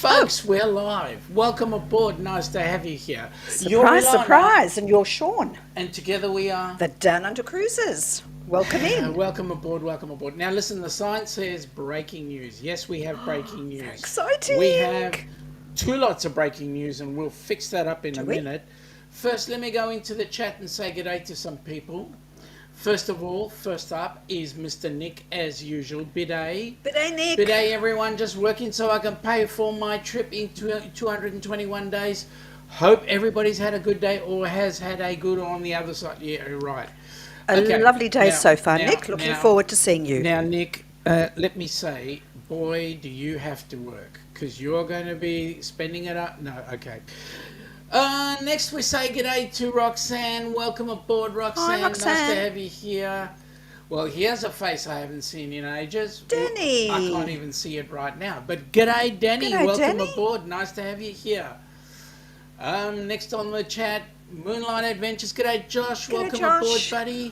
Folks, we're live. Welcome aboard. Nice to have you here. Surprise, surprise. And you're Sean. And together we are the Down Under Cruisers. Welcome in. Welcome aboard, welcome aboard. Now listen, the sign says breaking news. Yes, we have breaking news. Exciting. We have two lots of breaking news and we'll fix that up in a minute. First, let me go into the chat and say good day to some people. First of all, first up is Mr. Nick, as usual. Bidet. Bidet, Nick. Bidet, everyone, just working so I can pay for my trip in 221 days. Hope everybody's had a good day or has had a good on the other side. Yeah, right. A lovely day so far, Nick. Looking forward to seeing you. Now, Nick, let me say, boy, do you have to work, because you're going to be spending it up. No, okay. Next we say g'day to Roxanne. Welcome aboard, Roxanne. Hi, Roxanne. Nice to have you here. Well, here's a face I haven't seen in ages. Danny. I can't even see it right now. But g'day, Danny. G'day, Welcome Danny. aboard. Nice to have you here. Next on the chat, Moonlight Adventures. G'day, Josh. G'day, Welcome Josh. aboard, buddy.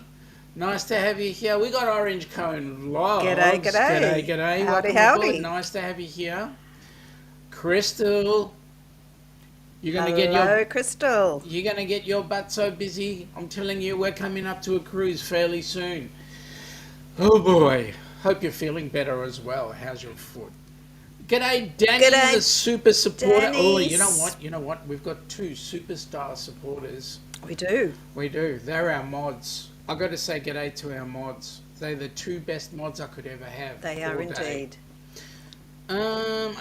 Nice to have you here. We got Orange Cone Logs. G'day, g'day. G'day. Howdy, Welcome howdy. aboard. Nice to have you here. Crystal. You're gonna Hello, Crystal. You're going to get your butt so busy. I'm telling you, we're coming up to a cruise fairly soon. Oh, boy. Hope you're feeling better as well. How's your foot? G'day, Danny, G'day, the super supporter. Danny. Oh, you know what? You know what? We've got two superstar supporters. We do. We do. They're our mods. I've got to say g'day to our mods. They're the two best mods I could ever have. They are all day. indeed.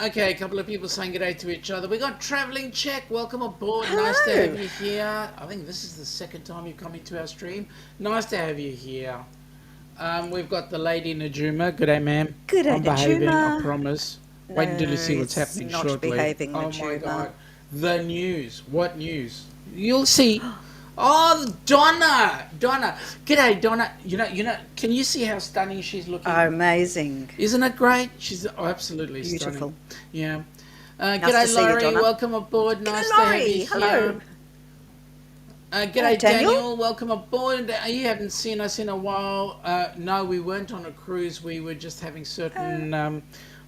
Okay, a couple of people saying g'day to each other. We got Travelling Czech. Welcome aboard. Hello. Nice to have you here. I think this is the second time you've come into our stream. Nice to have you here. We've got the lady Najuma. G'day, ma'am. G'day, I'm behaving, Najuma. I promise. Wait until you see what's happening not shortly. behaving, oh my Najuma. God. The news. What news? You'll see. Oh, Donna. G'day, Donna. You know, can you see how stunning she's looking? Amazing. Isn't it great? She's absolutely Beautiful. stunning. Yeah. Nice to G'day, see you, Laurie. Donna. Welcome aboard. Nice to Laurie. have you Hello. here. G'day, Hi, Daniel. Daniel. Welcome aboard. You haven't seen us in a while. No, we weren't on a cruise. We were just having certain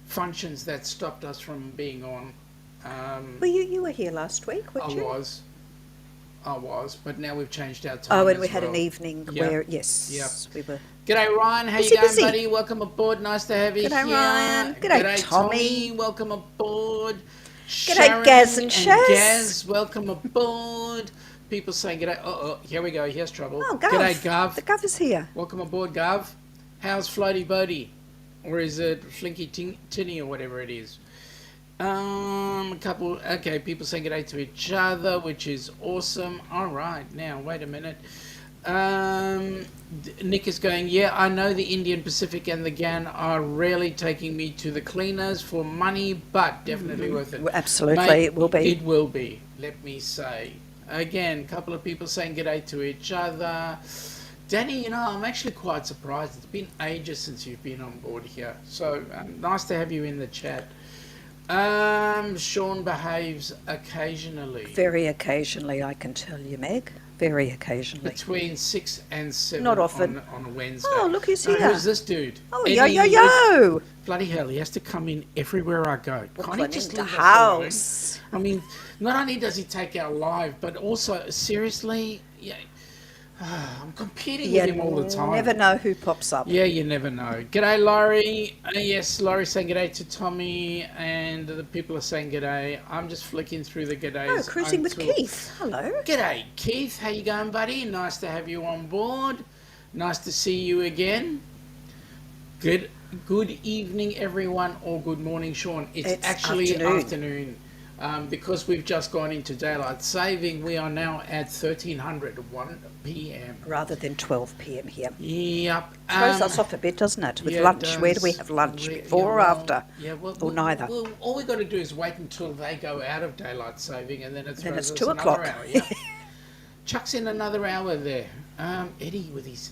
functions that stopped us from being on. Well, you were here last week, weren't I you? was, but now we've changed our time. Oh, and as we had well. an evening Yep. where, yes, we were. G'day, Ryan. How Busy, you going, busy. buddy? Welcome aboard. Nice to have you G'day, here. Ryan. G'day, Tommy. Welcome aboard. G'day, Gaz and Shaz. Gaz, welcome aboard. People saying g'day. Oh, here we go. Here's trouble. Oh, Gov. G'day, Gov. The Gov is here. Welcome aboard, Gov. How's Floaty Boaty? Or is it Flinky Tinny or whatever it is? A couple, okay, people saying g'day to each other, which is awesome. All right, now, wait a minute. Nick is going, yeah, I know the Indian Pacific and the GAN are rarely taking me to the cleaners for money, but definitely worth it. Well, absolutely, Mate, it will be. It will be, let me say. Again, a couple of people saying g'day to each other. Danny, you know, I'm actually quite surprised. It's been ages since you've been on board here. So, nice to have you in the chat. Sean behaves occasionally. Very occasionally, I can tell you, Meg. Very occasionally. Between 6 and 7 Not often. on a Wednesday. Oh, look who's Now, here. who's this dude? Oh, Eddie, yo. Bloody hell, he has to come in everywhere I go. Can't he just the leave us alone? house. I mean, not only does he take our live, but also, seriously, yeah, I'm competing with him all the time. You never know who pops up. Yeah, you never know. G'day, Laurie. Yes, Laurie saying g'day to Tommy, and the people are saying g'day. I'm just flicking through the g'days. Oh, cruising with until- Keith. Hello. G'day, Keith. How you going, buddy? Nice to have you on board. Nice to see you again. Good evening, everyone, or good morning, Sean. It's actually afternoon. Because we've just gone into daylight saving, we are now at 1 p.m. Rather than 12 p.m. here. Yep. Throws us off a bit, doesn't it? With Yeah, it lunch. Where do we does. have lunch? Yeah, Before or well, after? Yeah, well, Or neither. Well, all we got to do is wait until they go out of daylight saving, and then it Then throws it's us 2 another o'clock. hour. Yeah. Chucks in another hour there. Eddie with his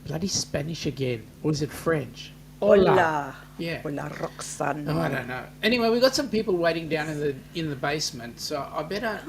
bloody Spanish again. Or is it French? Hola. Yeah. Hola, Roxanne. Oh, I don't know. Anyway, we've got some people waiting down in the basement, so I better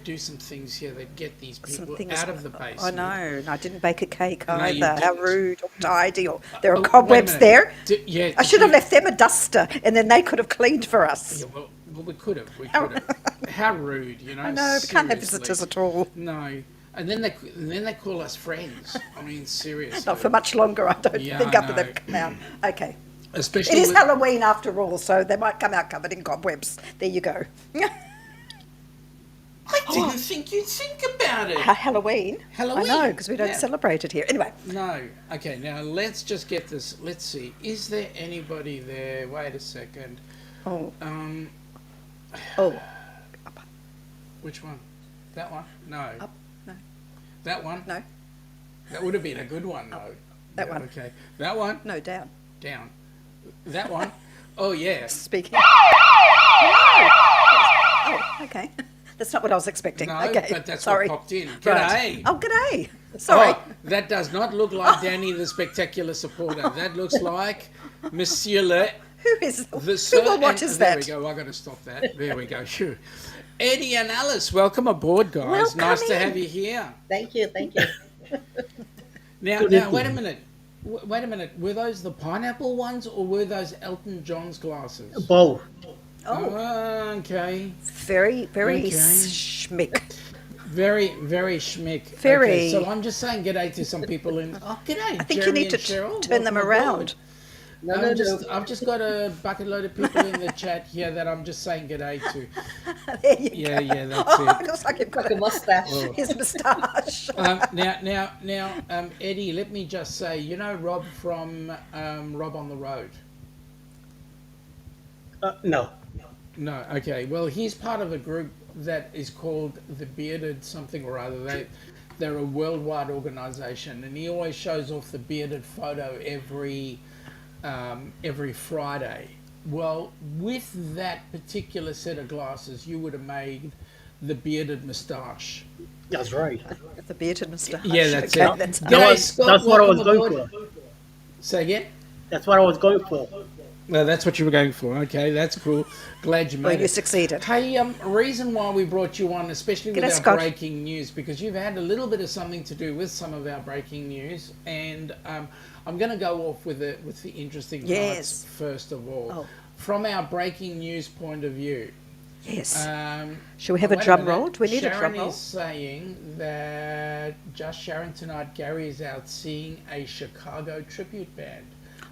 do some things here that get these people out of the basement. I know. And I didn't bake a cake No, you either. How didn't. rude or tidy. Or there are Oh, wait a cobwebs minute. there. Yeah. I should have left them a duster and then they could have cleaned for us. Yeah, well, Well, we could have. We could have. How rude, you know. I know, we can't have seriously. visitors at all. No. And then they call us friends. I mean, seriously. Not for much longer, I don't Yeah, think, I after they've know. come out. Okay. Especially It is with- Halloween after all, so they might come out covered in cobwebs. There you go. I didn't think you'd think about it. Halloween? Halloween, I know, because we don't yeah. celebrate it here. Anyway, No. Okay, now let's just get this. Let's see. Is there anybody there? Wait a second. oh, Um, oh, which one? That one? No. up, no, That one? no, That would have been a good one, though. That Yeah, one. Okay. That one? no, down. Down. That one? Oh, yeah. Speaking. Oh, okay. That's not what I was expecting. No, okay, but that's sorry. what popped in. Right. G'day. Oh, g'day. Sorry. Oh, that does not look like Danny the Spectacular Supporter. That looks like Monsieur Le... Who is? The Who sir, or what and- is there that? we go. I got to stop that. There we go. Sure. Eddie and Alice, welcome aboard, guys. Welcome nice to in. have you here. Thank you, thank you. Now, wait a minute. Wait a minute. Were those the pineapple ones, or were those Elton John's glasses? Both. Oh, Okay. very, very Okay. schmick. Very, very schmick. Very. Okay, so I'm just saying g'day to some people in. Oh, g'day. I think Jeremy you need to and Cheryl. turn them Welcome around. aboard. No, I've just got a bucket load of people in the chat here that I'm just saying g'day to. There you Yeah, go. yeah, that's Oh, it. it looks like you've got Like a mustache. Oh. his moustache. Now, Eddie, let me just say, you know Rob from Rob on the Road? No. No, okay. Well, he's part of a group that is called the Bearded something or other. They're a worldwide organisation, and he always shows off the bearded photo every Friday. Well, with that particular set of glasses, you would have made the bearded moustache. That's right. The bearded moustache. Yeah, that's okay, it. That's G'day, Scott, That's what I was welcome going aboard. for. Say again? That's what I was going for. Well, that's what you were going for. Okay, that's cool. Glad you made well, it. you succeeded. Hey, reason why we brought you on, especially with G'day, our Scott. breaking news, because you've had a little bit of something to do with some of our breaking news, and I'm going to go off with the interesting parts Yes. first of all. Oh. From our breaking news point of view, Yes. um, Shall we have a wait drum minute. roll? Do we need a drum Sharon roll? is saying that just Sharon tonight, Gary is out seeing a Chicago tribute band.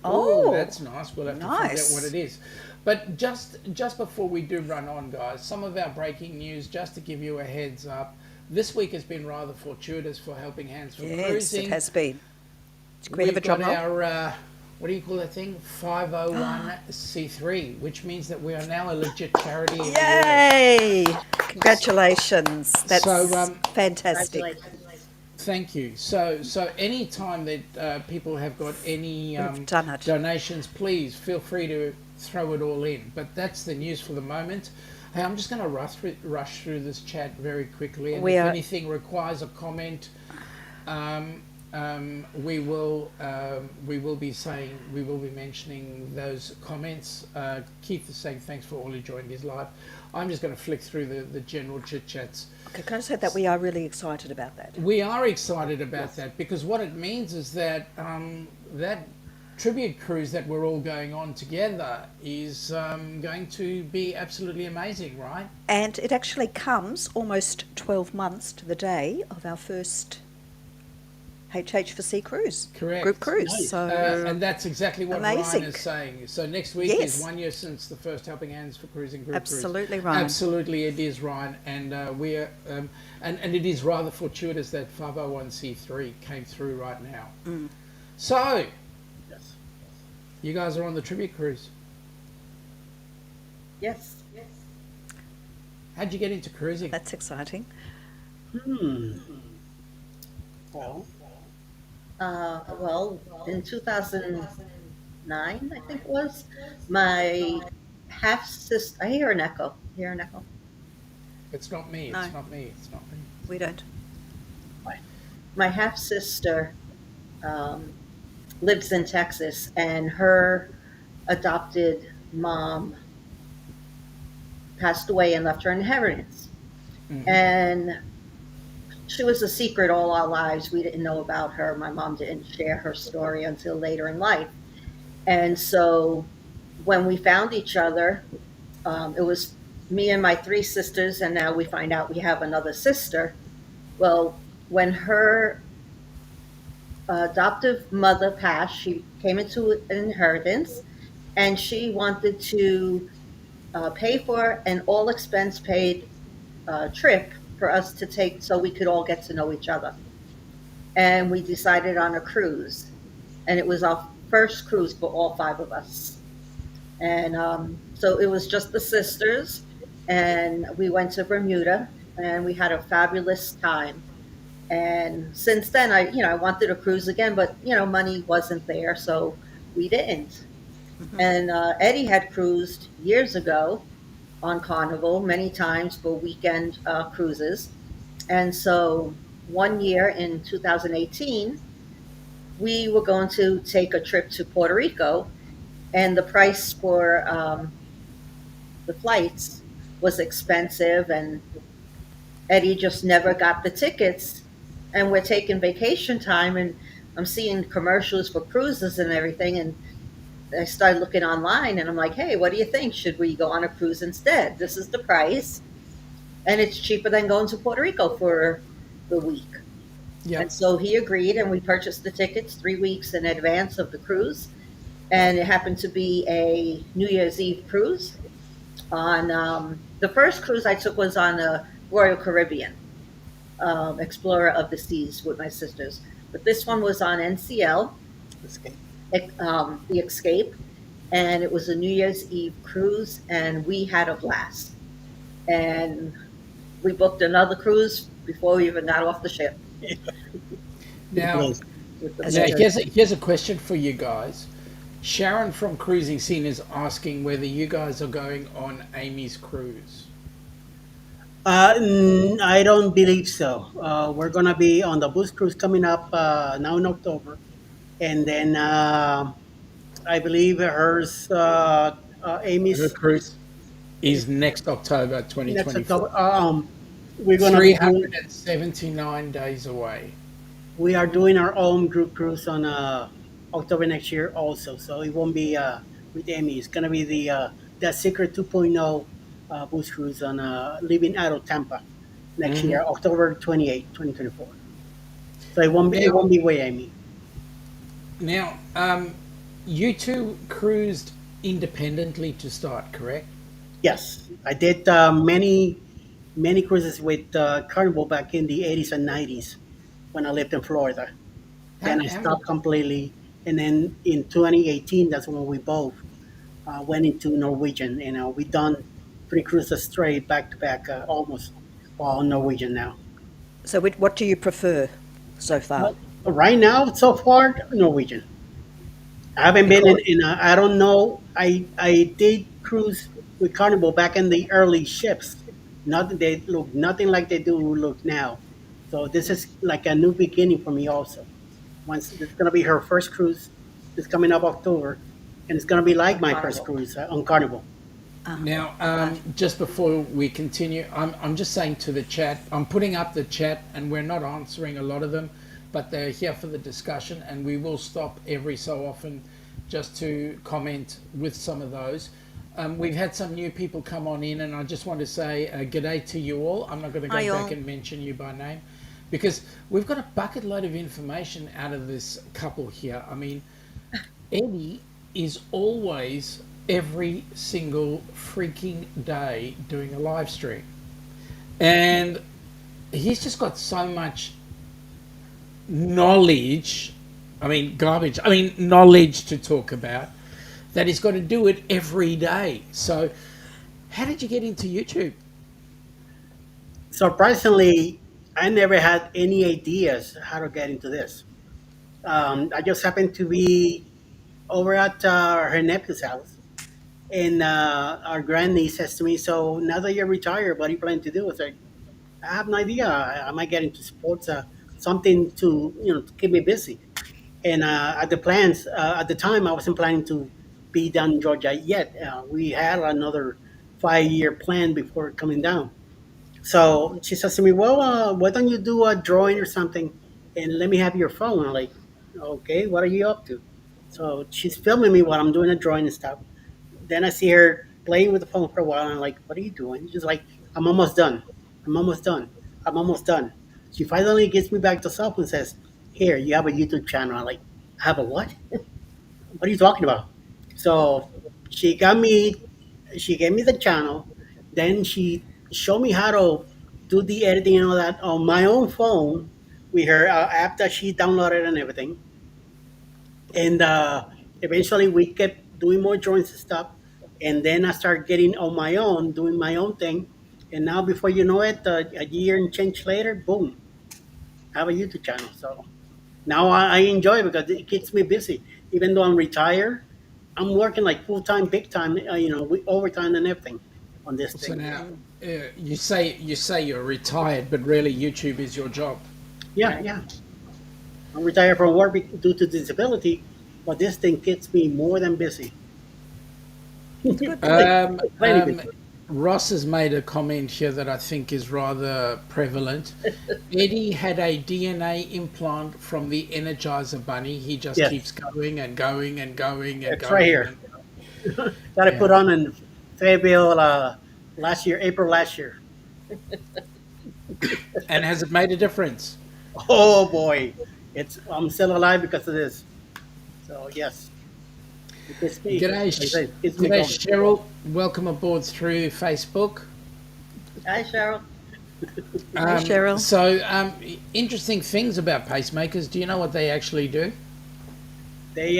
Oh, that's nice. We'll have to find out nice. what it is. But just before we do run on, guys, some of our breaking news, just to give you a heads up, this week has been rather fortuitous for Helping Hands for Yes, Cruising. it has been. Can we have a We've drum got roll? our, what do you call that thing? 501c3, which means that we are now a legit charity. of the year. Yay! Congratulations. That's So, fantastic. Congratulations. Thank you. So any time that people have got any We've done it. donations, please feel free to throw it all in. But that's the news for the moment. Hey, I'm just going to rush through this chat very quickly, and We if are- anything requires a comment, we will be mentioning those comments. Keith is saying thanks for all who joined his live. I'm just going to flick through the general chit chats. Okay, can I say that we are really excited about that? We are excited about that because what it means is that that tribute cruise that we're all going on together is going to be absolutely amazing, right? And it actually comes almost 12 months to the day of our first HH4C cruise. Correct. Group cruise. Nice. So, And that's exactly what Amazing. Ryan is saying. So next week Yes. is 1 year since the first Helping Hands for Cruising Group Absolutely, cruise. Ryan. Absolutely, it is, Ryan. And we're and it is rather fortuitous that 501c3 came through right now. Mm. So Yes. you guys are on the tribute cruise. Yes. How'd you get into cruising? that's exciting. Well, in 2009, I think it was, my half sister. I hear an echo. Hear an echo. It's not me. No. It's not me. It's not me. We don't. My half sister lives in Texas, and her adopted mom passed away and left her inheritance. Mhm. And she was a secret all our lives. We didn't know about her. My mom didn't share her story until later in life. And so when we found each other, it was me and my three sisters, and now we find out we have another sister. Well, when her adoptive mother passed, she came into an inheritance, and she wanted to pay for an all expense paid trip for us to take so we could all get to know each other. And we decided on a cruise. And it was our first cruise for all five of us. And so it was just the sisters. And we went to Bermuda and we had a fabulous time. And since then, I wanted a cruise again, but, money wasn't there. So we didn't. And Eddie had cruised years ago on Carnival many times for weekend cruises. And so one year in 2018, we were going to take a trip to Puerto Rico, and the price for the flights was expensive, and Eddie just never got the tickets. And we're taking vacation time, and I'm seeing commercials for cruises and everything. And I started looking online, and I'm like, hey, what do you think? Should we go on a cruise instead? This is the price, and it's cheaper than going to Puerto Rico for the week. And Yep. so he agreed, and we purchased the tickets 3 weeks in advance of the cruise. And it happened to be a New Year's Eve cruise. On the first cruise I took was on a Royal Caribbean, Explorer of the Seas, with my sisters. But this one was on NCL, Escape. the Escape, and it was a New Year's Eve cruise, and we had a blast. And we booked another cruise before we even got off the ship It Now, was. with the As now it sisters. here's a question for you guys. Sharon from Cruising Scene is asking whether you guys are going on Amy's cruise. I don't believe so. We're gonna be on the boost cruise coming up now in October, and then I believe hers, Her Amy's cruise is is next October next 2024. October. We're gonna be doing. 379 days away. We are doing our own group cruise on October next year also, so it won't be with Amy. It's gonna be the Secret 2.0 boost cruise on leaving out of Tampa next year, October 28, 2024. So it Now, won't be way Amy. now, you two cruised independently to start, correct? Yes, I did many cruises with Carnival back in the 80s and 90s when I lived in Florida. Then I How many? stopped completely, and then in 2018, that's when we both went into Norwegian. We done three cruises straight back to back, almost all Norwegian now. So, what do you prefer so far? But right now, so far, Norwegian. I haven't been Because I don't know. I did cruise with Carnival back in the early ships. Nothing they look nothing like they do look now. So this is like a new beginning for me also. Once it's gonna be her first cruise. It's coming up October, and it's gonna be like On my first Carnival. cruise on Carnival. now, Right. just before we continue, I'm just saying to the chat, I'm putting up the chat and we're not answering a lot of them, but they're here for the discussion and we will stop every so often just to comment with some of those. We've had some new people come on in, and I just want to say g'day to you all. I'm not going to Hi, go all. back and mention you by name because we've got a bucket load of information out of this couple here. I mean, Eddie is always every single freaking day doing a live stream. And he's just got so much knowledge. I mean, garbage. I mean, knowledge to talk about that he's got to do it every day. So, how did you get into YouTube? Surprisingly, I never had any ideas how to get into this. I just happened to be over at her nephew's house, and our grandniece says to me, "So now that you're retired, what are you planning to do?" I said, "I have no idea. I might get into sports, something to to keep me busy." And at the time, I wasn't planning to be down in Georgia yet. We had another 5 year plan before coming down. So she says to me, "Well, why don't you do a drawing or something, and let me have your phone?" I'm like, "Okay, what are you up to?" So she's filming me while I'm doing a drawing and stuff. Then I see her. playing with the phone for a while. And I'm like, what are you doing? She's like, I'm almost done. I'm almost done. I'm almost done. She finally gets me back to self and says, here, you have a YouTube channel. I'm like, I have a what? What are you talking about? So she got me, she gave me the channel. Then she showed me how to do the editing and all that on my own phone with her app that she downloaded and everything. And eventually we kept doing more drawings and stuff. And then I started getting on my own, doing my own thing. And now, before you know it, a year and change later, boom, I have a YouTube channel. So now I enjoy it because it keeps me busy. Even though I'm retired, I'm working like full time, big time, with overtime and everything on this So thing. now you say you're retired, but really YouTube is your job. Yeah, Right. yeah. I'm retired from work due to disability, but this thing keeps me more than busy. It's good. plenty, Um, plenty um, busy. Ross has made a comment here that I think is rather prevalent. Eddie had a DNA implant from the Energizer Bunny. He just keeps Yes, going and going and going and it's right going. here. And Got it yeah. put on in Fayetteville last year, April last year. And has it made a difference? Oh boy, it's I'm still alive because of this. So yes, it keeps me, G'day, like I say, it keeps me g'day, going. Cheryl. Welcome aboard through Facebook. Hi, Cheryl. Hi, Cheryl. Interesting things about pacemakers. Do you know what they actually do? They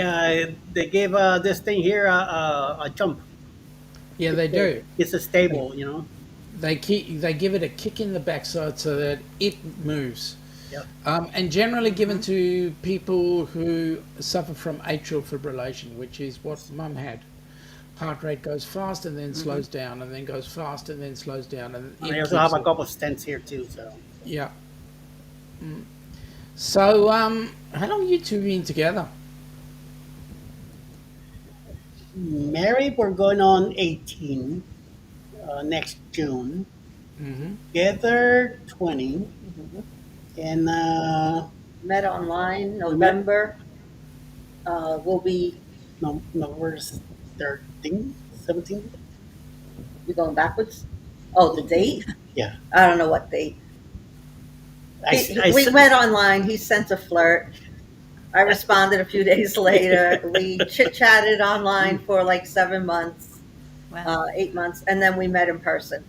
gave this thing here a jump. Yeah, they do. It's a They, stable. they give it a kick in the backside so that it moves. Yep. And generally given to people who suffer from atrial fibrillation, which is what Mum had. Heart rate goes fast and then slows down, and then goes fast and then slows down, and And I it also have keeps a it. couple of stents here too. So Yeah. So, how long you two been together? married, we're going on 18 next June. Hmm. Together 20, Hmm. and Met online we met November. We'll be no November 13, 17. we going backwards. Oh, the date? Yeah, I don't know what date. I, I We s- met online. He sent a flirt. I responded a few days later. We chit chatted online for like 7 months, Wow. 8 months, and then we met in person.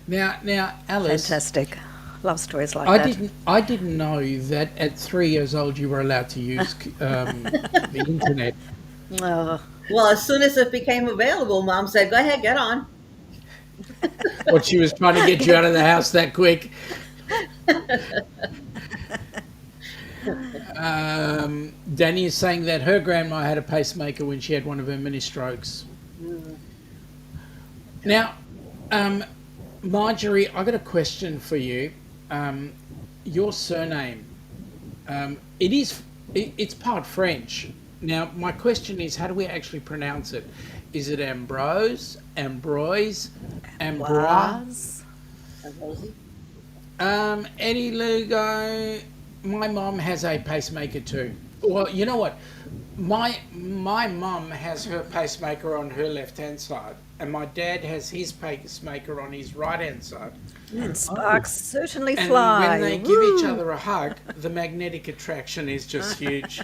Now, Alice, Fantastic. Love stories like I that. didn't know that at 3 years old you were allowed to use the internet. Oh, Well, as soon as it became available, Mom said, "Go ahead, get on." What, she was trying to get you out of the house that quick. Danny is saying that her grandma had a pacemaker when she had one of her mini strokes. Mm. Now, um, Marjorie, I got a question for you. Um, your surname, it's part French. Now, my question is, how do we actually pronounce it? Is it Ambrose, Ambroise, Ambroise? was. And Rosie. Eddie Lugo, my mom has a pacemaker too. Well, you know what? My mom has her pacemaker on her left hand side, and my dad has his pacemaker on his right hand side. And oh, sparks certainly And when fly. they give each Woo! other a hug, the magnetic attraction is just huge.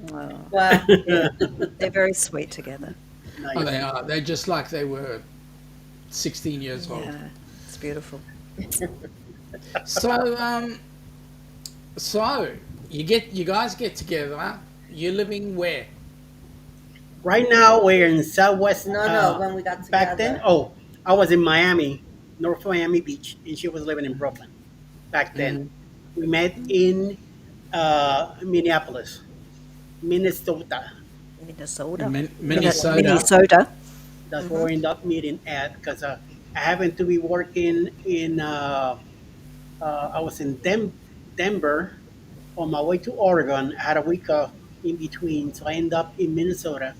Oh, Wow. Yeah. they're very sweet together. Oh, nice. they are. They're just like they were 16 years old. Yeah, it's beautiful. So, so you guys get together. You're living where? Right now we're in Southwest. No, no. When we got Back then, together. oh, I was in Miami, North Miami Beach, and she was living in Brooklyn. Back then, Mhm. we met in Minneapolis, Minnesota. Minnesota. Minnesota. Minnesota. That's where we ended up meeting at because I happened to be working in. I was in Denver on my way to Oregon. I had a week off in between, so I ended up in Minnesota.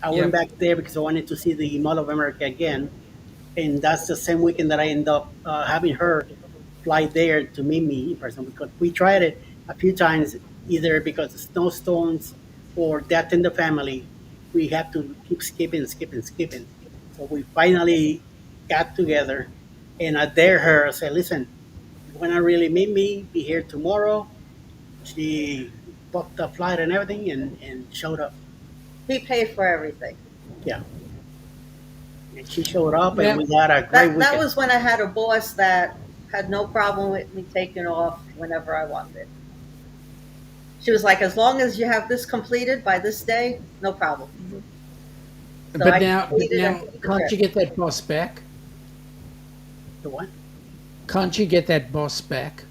I went Yep. back there because I wanted to see the Mall of America again, and that's the same weekend that I ended up having her fly there to meet me in person because we tried it a few times, either because of snowstorms or death in the family. we have to keep skipping, skipping, skipping. So we finally got together, and I dare her. I said, "Listen, you want to really meet me? Be here tomorrow." She booked the flight and everything, and showed up. He paid for everything. Yeah, and she showed up, and Now, we had a great That weekend. was when I had a boss that had no problem with me taking off whenever I wanted. She was like, as long as you have this completed by this day, no problem. So but I now, but completed and now, booked the can't trip. you get that boss back? The one? Can't you get that boss back?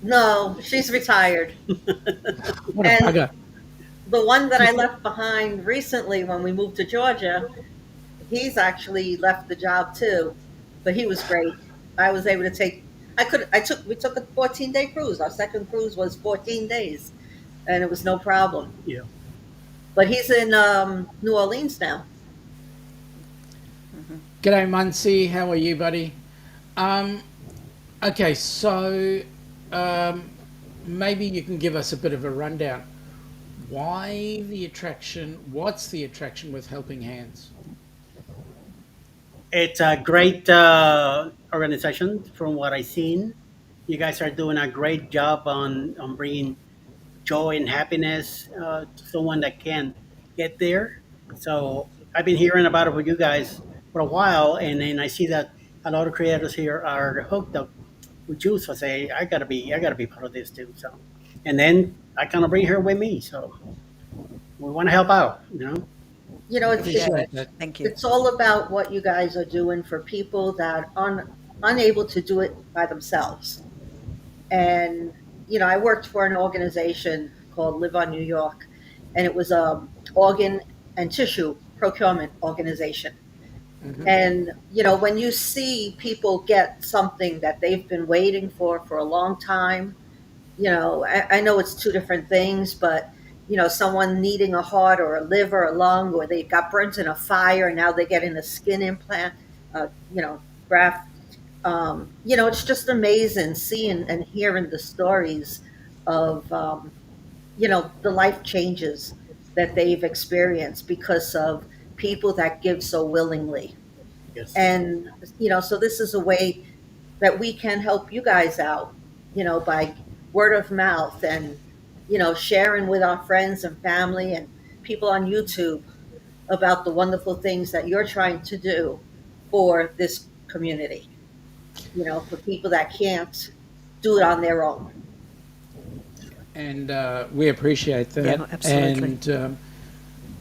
No, she's retired. What a And bugger! the one that I left behind recently when we moved to Georgia, he's actually left the job too, but he was great. I was able to take. We took a 14-day cruise. Our second cruise was 14 days, and it was no problem. Yeah. But he's in New Orleans now. G'day, Muncie. How are you, buddy? Um, okay, so um, maybe you can give us a bit of a rundown. Why the attraction? What's the attraction with Helping Hands? It's a great organization from what I've seen. You guys are doing a great job on bringing joy and happiness to someone that can get there. So I've been hearing about it with you guys for a while, and then I see that a lot of creators here are hooked up with you. So I say, I gotta be part of this too. So, and then I kind of bring her with me. So we want to help out, you know. You know, Appreciate that. Thank you. it's all about what you guys are doing for people that are unable to do it by themselves. And I worked for an organization called Live on New York, and it was a organ and tissue procurement organization. And when you see people get something that they've been waiting for a long time, I know it's two different things, but someone needing a heart or a liver, a lung, or they got burnt in a fire and now they're getting a skin implant, graft. It's just amazing seeing and hearing the stories of the life changes that they've experienced because of people that give so willingly. Yes. And so this is a way that we can help you guys out, by word of mouth and sharing with our friends and family and people on YouTube about the wonderful things that you're trying to do for this community, for people that can't do it on their own. And we appreciate that. Yeah, absolutely. And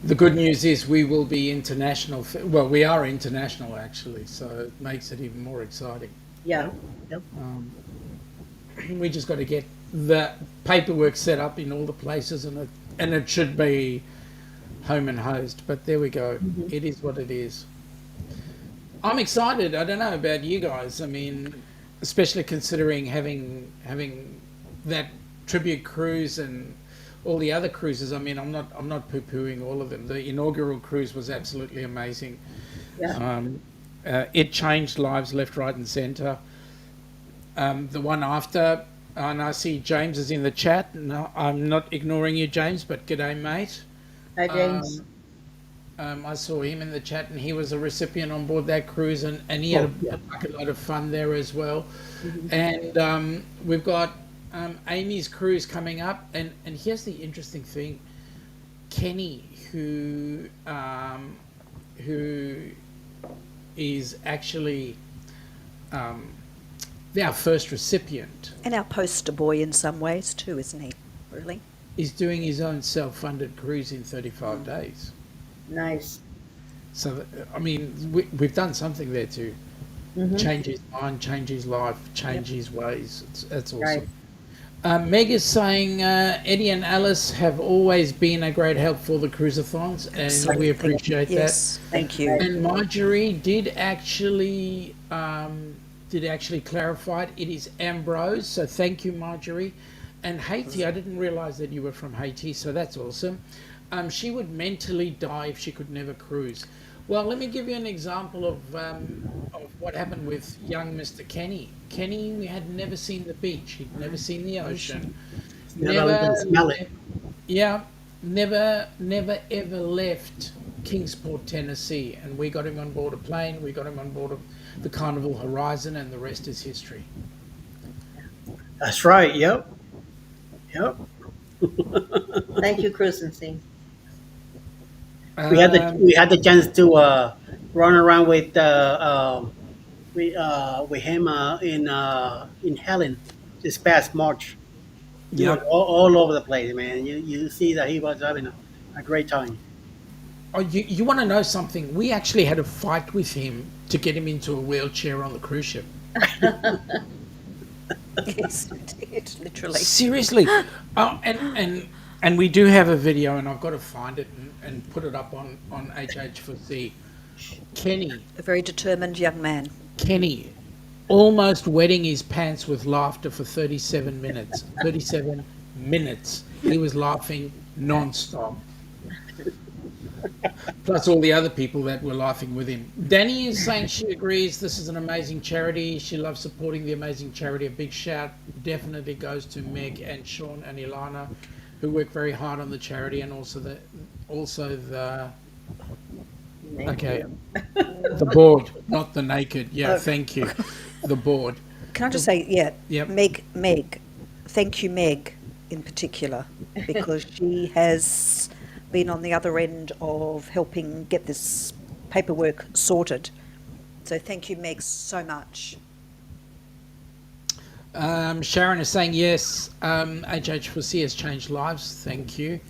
the good news is we will be international. Well, we are international actually, so it makes it even more exciting. Yeah. Yep. We just got to get the paperwork set up in all the places, and it should be home and hosed. But there we go. It is what it is. I'm excited. I don't know about you guys. I mean, especially considering having that tribute cruise and all the other cruises. I mean, I'm not poo-pooing all of them. The inaugural cruise was absolutely amazing. Yeah. It changed lives left, right, and centre. The one after, and I see James is in the chat. No, I'm not ignoring you, James, but g'day, mate. Hi, James. I saw him in the chat, and he was a recipient on board that cruise, and he had a bucket load of fun there as well. And we've got Amy's cruise coming up, and here's the interesting thing: Kenny, who is actually our first recipient, And our poster boy in some ways too, isn't he? Really? is doing his own self-funded cruise in 35 days. Nice. So, I mean, we've done something there to change his mind, change his life, change his ways. That's awesome. Right. Meg is saying Eddie and Alice have always been a great help for the cruisathons, and we Absolutely. appreciate Yes, thank you. that. And Marjorie did actually clarify it. It is Ambrose, so thank you, Marjorie. And Haiti, I didn't realise that you were from Haiti, so that's awesome. She would mentally die if she could never cruise. Well, let me give you an example of what happened with young Mr. Kenny. Kenny had never seen the beach. He'd never seen the ocean. Never even smell it. Yeah. never ever left Kingsport, Tennessee, and we got him on board a plane. We got him on board of the Carnival Horizon, and the rest is history. That's right. Yep. Yep. Thank you, Cruise and Sing. Um, We had the chance to run around with him in Helen this past March. He was yep. all over the place, man. You see that he was having a great time. Oh, you want to know something? We actually had a fight with him to get him into a wheelchair on the cruise ship. Yes, it literally. Seriously. And we do have a video, and I've got to find it and put it up on HH4C. A very determined young man. Kenny, almost wetting his pants with laughter for 37 minutes. 37 minutes. He was laughing non-stop. Plus all the other people that were laughing with him. Danny is saying she agrees this is an amazing charity. She loves supporting the amazing charity. A big shout definitely goes to Meg and Sean and Ilana, who work very hard on the charity, and also the the board, not the naked. Yeah, thank you. The board. Can I just say, Yep. Meg, thank you, Meg, in particular, because she has been on the other end of helping get this paperwork sorted. So thank you, Meg, so much. Sharon is saying yes. HH4C has changed lives. Thank you.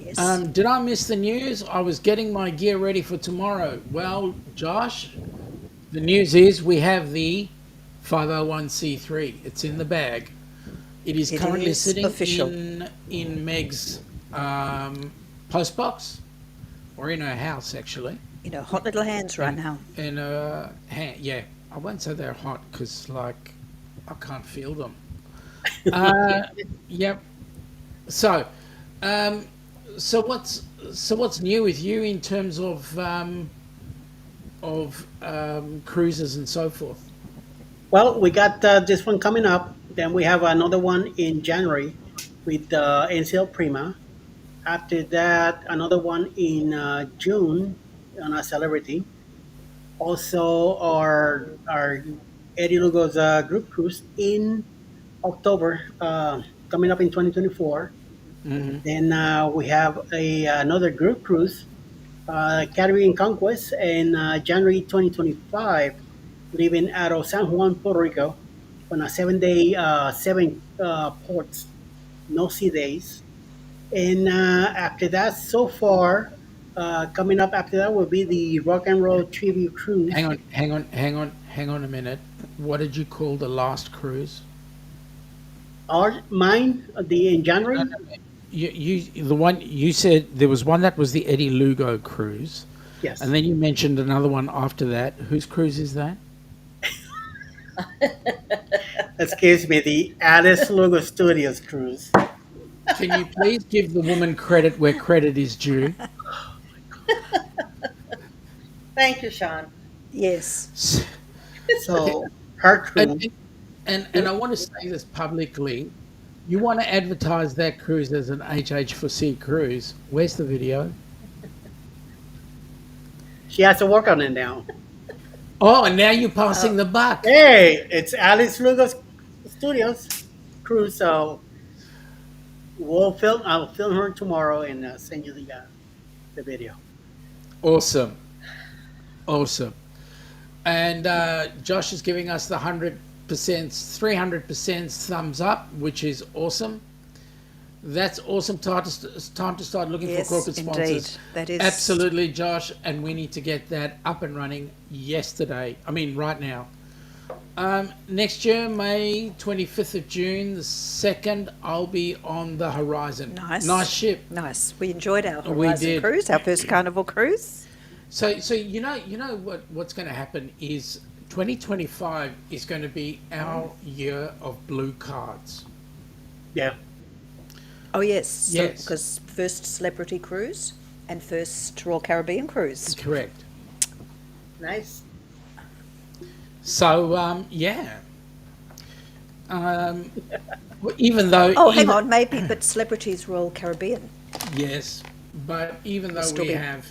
Yes. Did I miss the news? I was getting my gear ready for tomorrow. Well, Josh, the news is we have the 501c3. It's in the bag. It is currently sitting official. in Meg's post box, or in her house, actually. You know, hot little hands right now. In her hand, yeah. I won't say they're hot because, like, I can't feel them. Yep. So, what's new with you in terms of cruises and so forth? Well, we got this one coming up. Then we have another one in January with NCL Prima. After that, another one in June on a celebrity. Also, our Eddie Lugo's group cruise in October, coming up in 2024. Mm-hmm. Then we have another group cruise, Caribbean Conquest, in January 2025, leaving out of San Juan, Puerto Rico, on a 7-day, 7 ports, no sea days. And after that, so far, coming up after that will be the Rock and Roll Tribute Cruise. Hang on a minute. What did you call the last cruise? Mine, in January. The one you said there was one that was the Eddie Lugo cruise, Yes. and then you mentioned another one after that. Whose cruise is that? Excuse me, the Alice Lugo Studios cruise. Can you please give the woman credit where credit is due? Thank you, Sean. Yes. So her cruise. And I want to say this publicly. You want to advertise that cruise as an HH4C cruise. Where's the video? She has to work on it now. Oh, and now you're passing the buck. Hey, it's Alice Lugo Studios cruise. So I'll film her tomorrow and send you the video. Awesome. And Josh is giving us the 100%, 300% thumbs up, which is awesome. That's awesome. Time to start looking for corporate sponsors. Indeed. That is Absolutely, Josh. And we need to get that up and running right now. Next year, May 25th of June, the 2nd, I'll be on the Horizon. Nice ship. Nice. We enjoyed our We Horizon did. cruise, our first Carnival cruise. So you know what's going to happen is 2025 is going to be our year of blue cards. Yeah. Oh, yes. Yes. Because first celebrity cruise and first Royal Caribbean cruise. Correct. Nice. So even though Oh, hang on, maybe, but celebrities Royal Caribbean. Yes, but even It'll though still we be. have,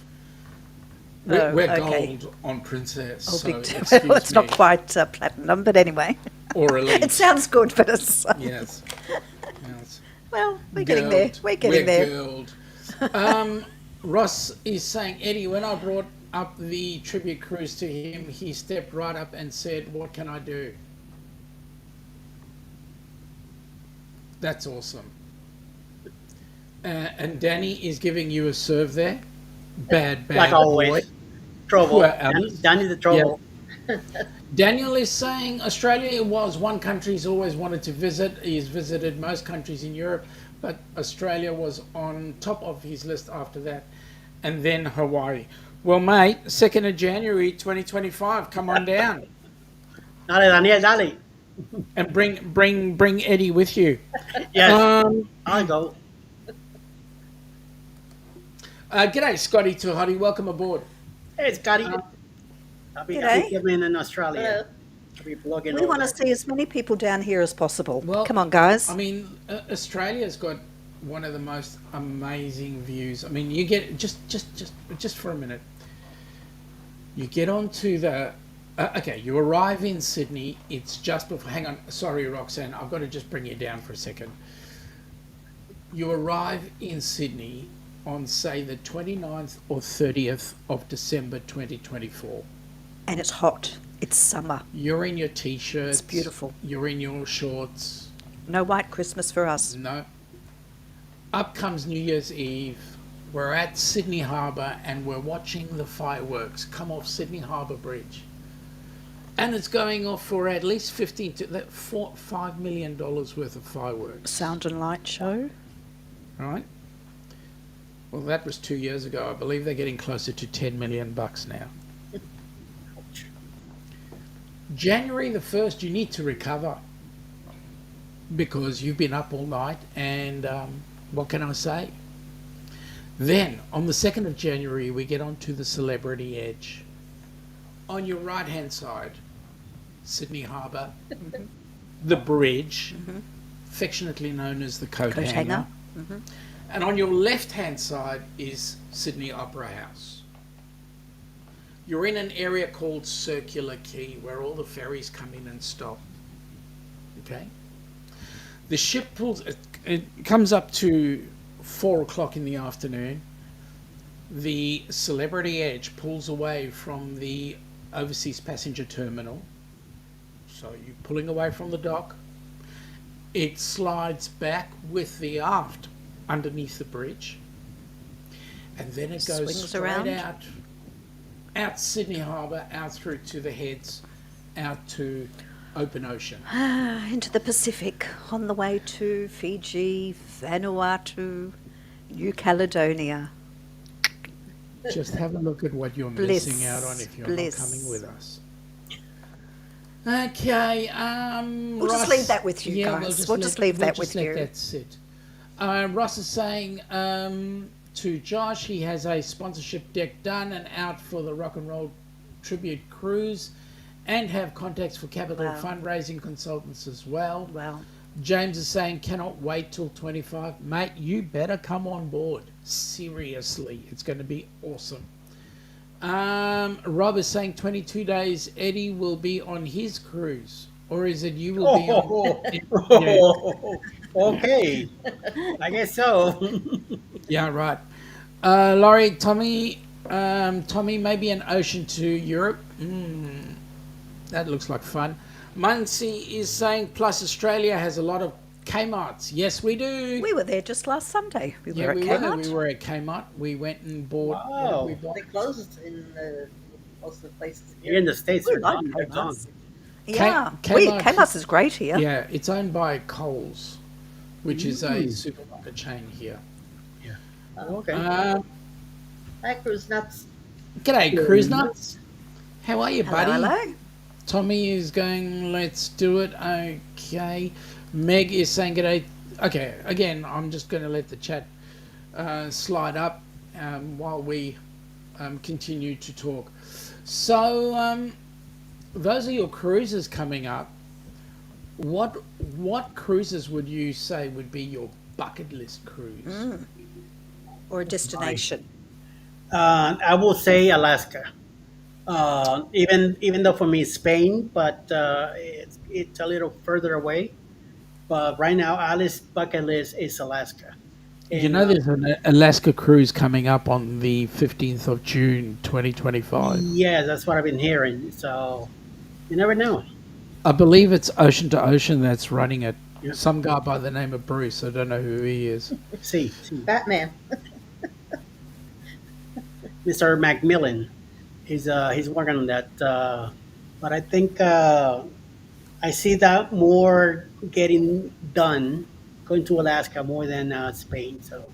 Oh, we're okay. gold on Princess, Oh, so big. Well, excuse it's not me, quite platinum, but anyway, or it elite. sounds good, but it's. Yes, yes, Well, we're getting there. girled. We're getting We're there. girled. Um, Ross is saying, Eddie, when I brought up the tribute cruise to him, he stepped right up and said, "What can I do?" That's awesome. And Danny is giving you a serve there. Bad, Like bad boy. always, trouble. Poor Alice. Danny the Yeah. trouble. Daniel is saying Australia was one country he's always wanted to visit. He's visited most countries in Europe, but Australia was on top of his list after that. And then Hawaii. Well, mate, 2nd of January 2025, come on down Dale, Daniel, dale. and bring Eddie with you. Yes, Um, I'll go. G'day, Scotty Tuhati. Welcome aboard. Hey, Scotty. Uh, I'll be G'day. living in Australia. Hello. I'll be blogging We over want to there. see as many people down here as possible. well, Come on, guys. I mean, Australia's got one of the most amazing views. I mean, you get just for a minute. You get onto the. Okay, you arrive in Sydney. It's just before. Hang on, sorry, Roxanne. I've got to just bring you down for a second. You arrive in Sydney on, say, the 29th or 30th of December 2024. And it's hot. It's summer. You're in your t-shirts. It's beautiful. You're in your shorts. No white Christmas for us. No. Up comes New Year's Eve. We're at Sydney Harbour and we're watching the fireworks come off Sydney Harbour Bridge. And it's going off for at least $5 million worth of fireworks. Sound and light show. Right? Well, that was 2 years ago. I believe they're getting closer to $10 million now. January the 1st, you need to recover because you've been up all night and what can I say? Then, on the 2nd of January, we get onto the Celebrity Edge. On your right-hand side, Sydney Harbour, the bridge, affectionately known as the coat Coat hanger. hanger. And on your left-hand side is Sydney Opera House. You're in an area called Circular Quay, where all the ferries come in and stop. Okay? The ship pulls, it comes up to 4 o'clock in the afternoon. The Celebrity Edge pulls away from the overseas passenger terminal. So you're pulling away from the dock. It slides back with the aft underneath the bridge. And then it goes Swings straight around. out Sydney Harbour, out through to the heads, out to open ocean. Into the Pacific on the way to Fiji, Vanuatu, New Caledonia. Just have a look at what you're Bliss, missing out on if you're bliss. not coming with us. Okay, We'll just Ross, leave that with you, yeah, guys. We'll just leave that with let you. that sit. Ross is saying to Josh, he has a sponsorship deck done and out for the Rock and Roll Tribute Cruise and have contacts for capital Wow. fundraising consultants as well. Well, James is saying, cannot wait till 25. Mate, you better come on board. Seriously, it's going to be awesome. Rob is saying 22 days Eddie will be on his cruise. Or is it you will be on... Okay, I guess so. Yeah, right. Laurie, Tommy, maybe an ocean to Europe. That looks like fun. Muncie is saying, plus Australia has a lot of Kmarts. Yes, we do. we were there just last Sunday. We Yeah, were at we Kmart. were. We were at Kmart. We went and bought. Wow. What did we buy? They closed in most of the places Here here. in the States, We they're like gone. They're gone. Kmart's. Yeah, Kmart- Kmart's is great here. Yeah, it's owned by Coles, which is a supermarket chain here. Okay. Hi, Cruise Nuts. G'day, Cruise Nuts. How are you, buddy? Hello. Tommy is going, let's do it. Okay. Meg is saying, g'day. Okay, again, I'm just going to let the chat slide up while we continue to talk. So, those are your cruises coming up. What cruises would you say would be your bucket list cruise? or a destination? I will say Alaska. Even though for me it's Spain, but it's a little further away. But right now, Alice's bucket list is Alaska, You and know, there's an Alaska cruise coming up on the 15th of June, 2025. yeah, that's what I've been hearing. So you never know. I believe it's Ocean to Ocean that's running it. Yeah. Some guy by the name of Bruce. I don't know who he is. See, Batman. Mr. Macmillan, he's working on that. But I think I see that more getting done going to Alaska more than Spain. So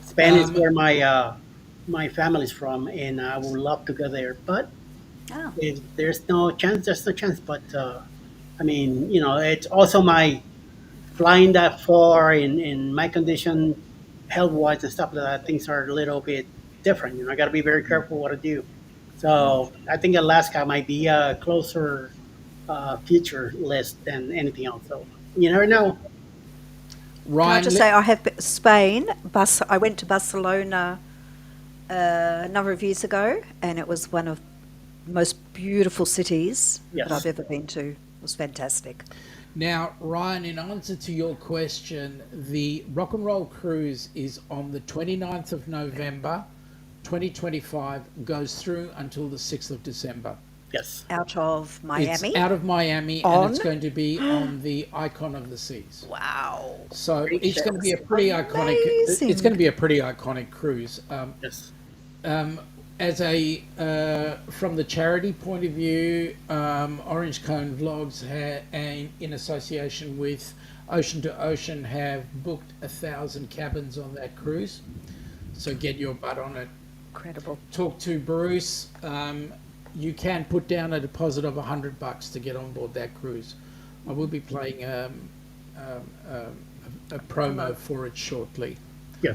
Spain is Um, where my family's from, and I would love to go there. But Oh, if there's no chance, there's no chance. But I mean, it's also my flying that far in my condition, health wise and stuff like that. Things are a little bit different. I got to be very careful what I do. So I think Alaska might be a closer future list than anything else. So you never know. can I Ryan, just say I have Spain. I went to Barcelona a number of years ago, and it was one of the most beautiful cities that I've Yes. ever been to. It was fantastic. now, Ryan, in answer to your question, the Rock and Roll Cruise is on the 29th of November, 2025, goes through until the 6th of December. Yes. Out of Miami. It's out of Miami, and On? it's going to be on the Icon of the Seas. Wow. So it's going to be a pretty iconic. It's Amazing. going to be a pretty iconic cruise. Yes. As a from the charity point of view, Orange Cone Vlogs and in association with Ocean to Ocean have booked 1,000 cabins on that cruise. So get your butt on it. Incredible. Talk to Bruce. You can put down a deposit of $100 to get on board that cruise. I will be playing a promo for it shortly. Yeah.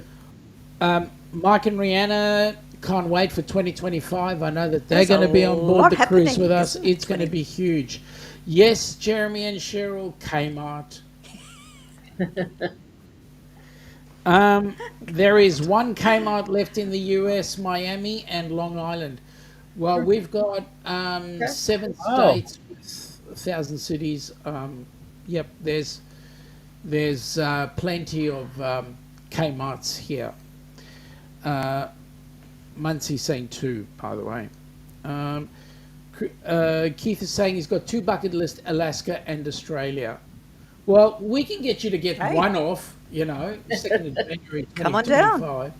Mike and Rihanna can't wait for 2025. I know that they're There's going to a be on board lot the cruise happening, with us. isn't it? It's going to be huge. Yes, Jeremy and Cheryl, Kmart. There is one Kmart left in the US, Miami and Long Island. Well, we've got 7 Oh. states, 1,000 cities. Yep, there's plenty of Kmart's here. Muncie's saying 2, by the way. Keith is saying he's got 2 bucket list, Alaska and Australia. Well, we can get you to get Hey. one off, 2nd of January 2025. Come on down.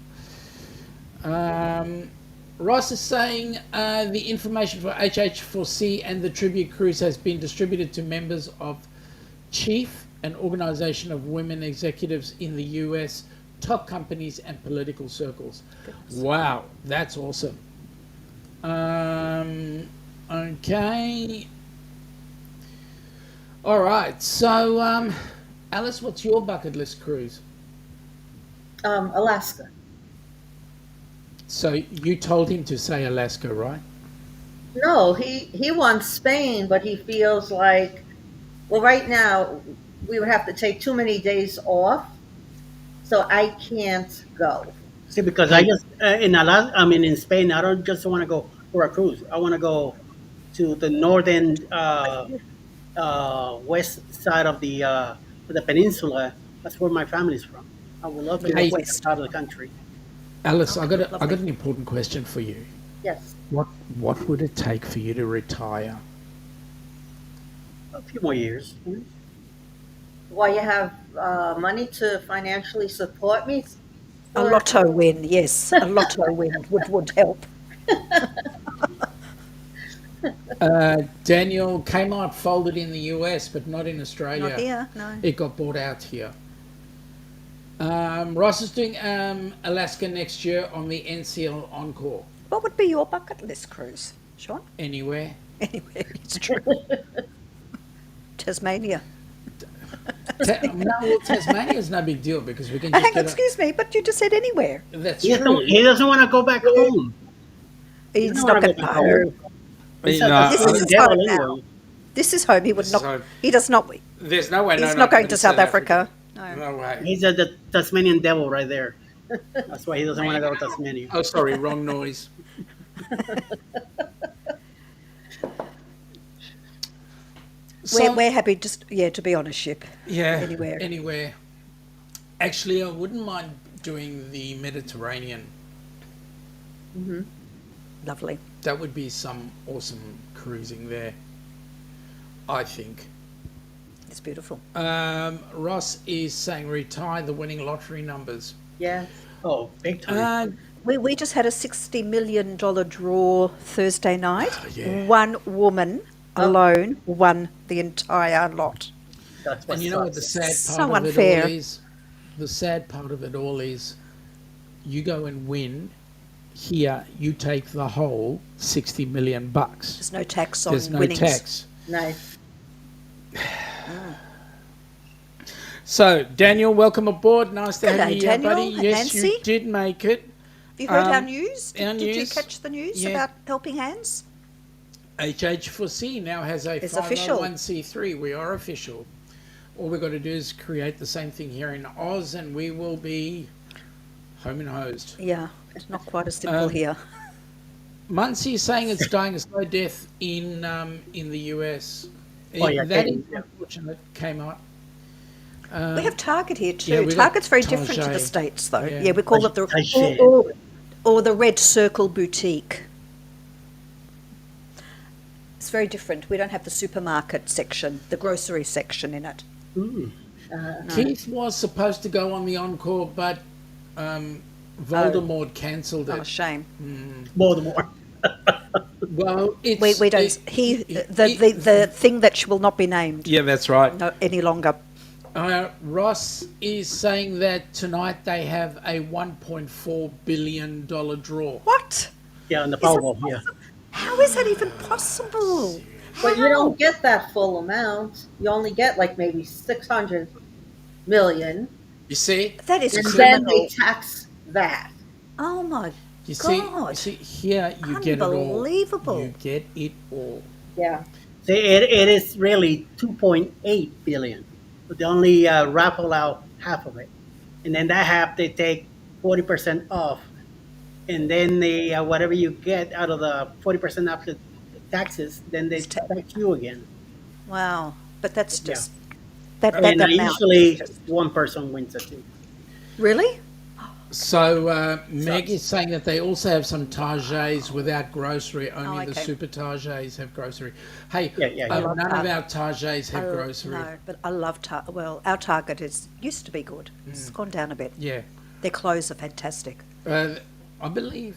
Ross is saying the information for HH4C and the tribute cruise has been distributed to members of Chief, an organization of women executives in the US, top companies and political circles. Wow, that's awesome. Okay. All right. So, Alice, what's your bucket list cruise? Alaska. So you told him to say Alaska, right? No, he wants Spain, but he feels like, well, right now we would have to take too many days off, so I can't go. See, because I just in Alaska, in Spain, I don't just want to go for a cruise. I want to go to the northern west side of the peninsula. That's where my family's from. I would love to go Hey. to that side of the country. Alice, I got lovely. an important question for you. Yes. What would it take for you to retire? A few more years. Why you have money to financially support me? A lotto win, yes. A lotto win would help. Daniel, Kmart folded in the US, but not in Australia. Not here, no. It got bought out here. Ross is doing Alaska next year on the NCL Encore. What would be your bucket list cruise, Sean? Anywhere. Anyway, it's true. Tasmania. Well, Tasmania's no big deal because we can Hang just on, get excuse me, but you just said anywhere. That's He true. doesn't want to go back home. He's don't not wanna going go to back home. home. You It's know, not- This it's is the his devil home now. anyway. This is home. He would This not. is home. He does not. There's no way. He's not going to South Africa. No. No way. He's the Tasmanian devil right there. That's why he doesn't want to go to Tasmania. Oh, sorry, wrong noise. So, We're happy just, to be on a ship. yeah, Anywhere. anywhere. Actually, I wouldn't mind doing the Mediterranean. Lovely. That would be some awesome cruising there, I think. It's beautiful. Ross is saying retire the winning lottery numbers. Yeah. Oh, big time. We just had a $60 million draw Thursday night. Yeah. One woman alone won the entire lot. That's what And you know what the sad So part of unfair. it all is? The sad part of it all is you go and win. Here, you take the whole $60 million. There's no tax on There's no winnings. tax. Nice. So, Daniel, welcome aboard. Nice to have G'day, you here, Daniel. buddy. Yes, you Nancy. did make it. Have you heard our news? our Did you news, catch the news yeah. about Helping Hands? HH4C now has a It's official. 501c3. We are official. All we've got to do is create the same thing here in Oz, and we will be home and hosed. Yeah, it's not quite as simple here. Muncie is saying it's dying a slow death in the U.S. Oh, yeah, That okay, is yeah. unfortunate. Came out. We have Target here too. yeah, we got Target's very different to the Target. States though. Yeah. Yeah, we call it the Target. or the Red Circle Boutique. It's very different. We don't have the supermarket section, the grocery section in it. Keith was supposed to go on the encore, but Voldemort cancelled it. Oh, shame. Baltimore. Well, it's, We don't. The thing that will not be named Yeah, that's right. no any longer. Ross is saying that tonight they have a $1.4 billion draw. What? Yeah, on the Is it Powerball. Yeah. possible? How is that even possible? But you How? don't get that full amount. You only get like maybe 600 million. You see? That is And criminal. then they tax that. Oh my You see? God. Here you get it all. Unbelievable. You get it all. Yeah. See, it is really 2.8 billion, but they only raffle out half of it, and then that half they take 40% off, and then they whatever you get out of the 40% after taxes, then they tax you again. Wow. But that's Yeah. just that And amount. usually one person wins it too. Really? So Meg is saying that they also have some Targets without grocery. Only the okay. super Targets have grocery. Hey, Yeah. I love none of Target. our Targets have grocery. No, but I love Target. Well, our Target used to be good. It's gone down a bit. Yeah. Their clothes are fantastic. I believe,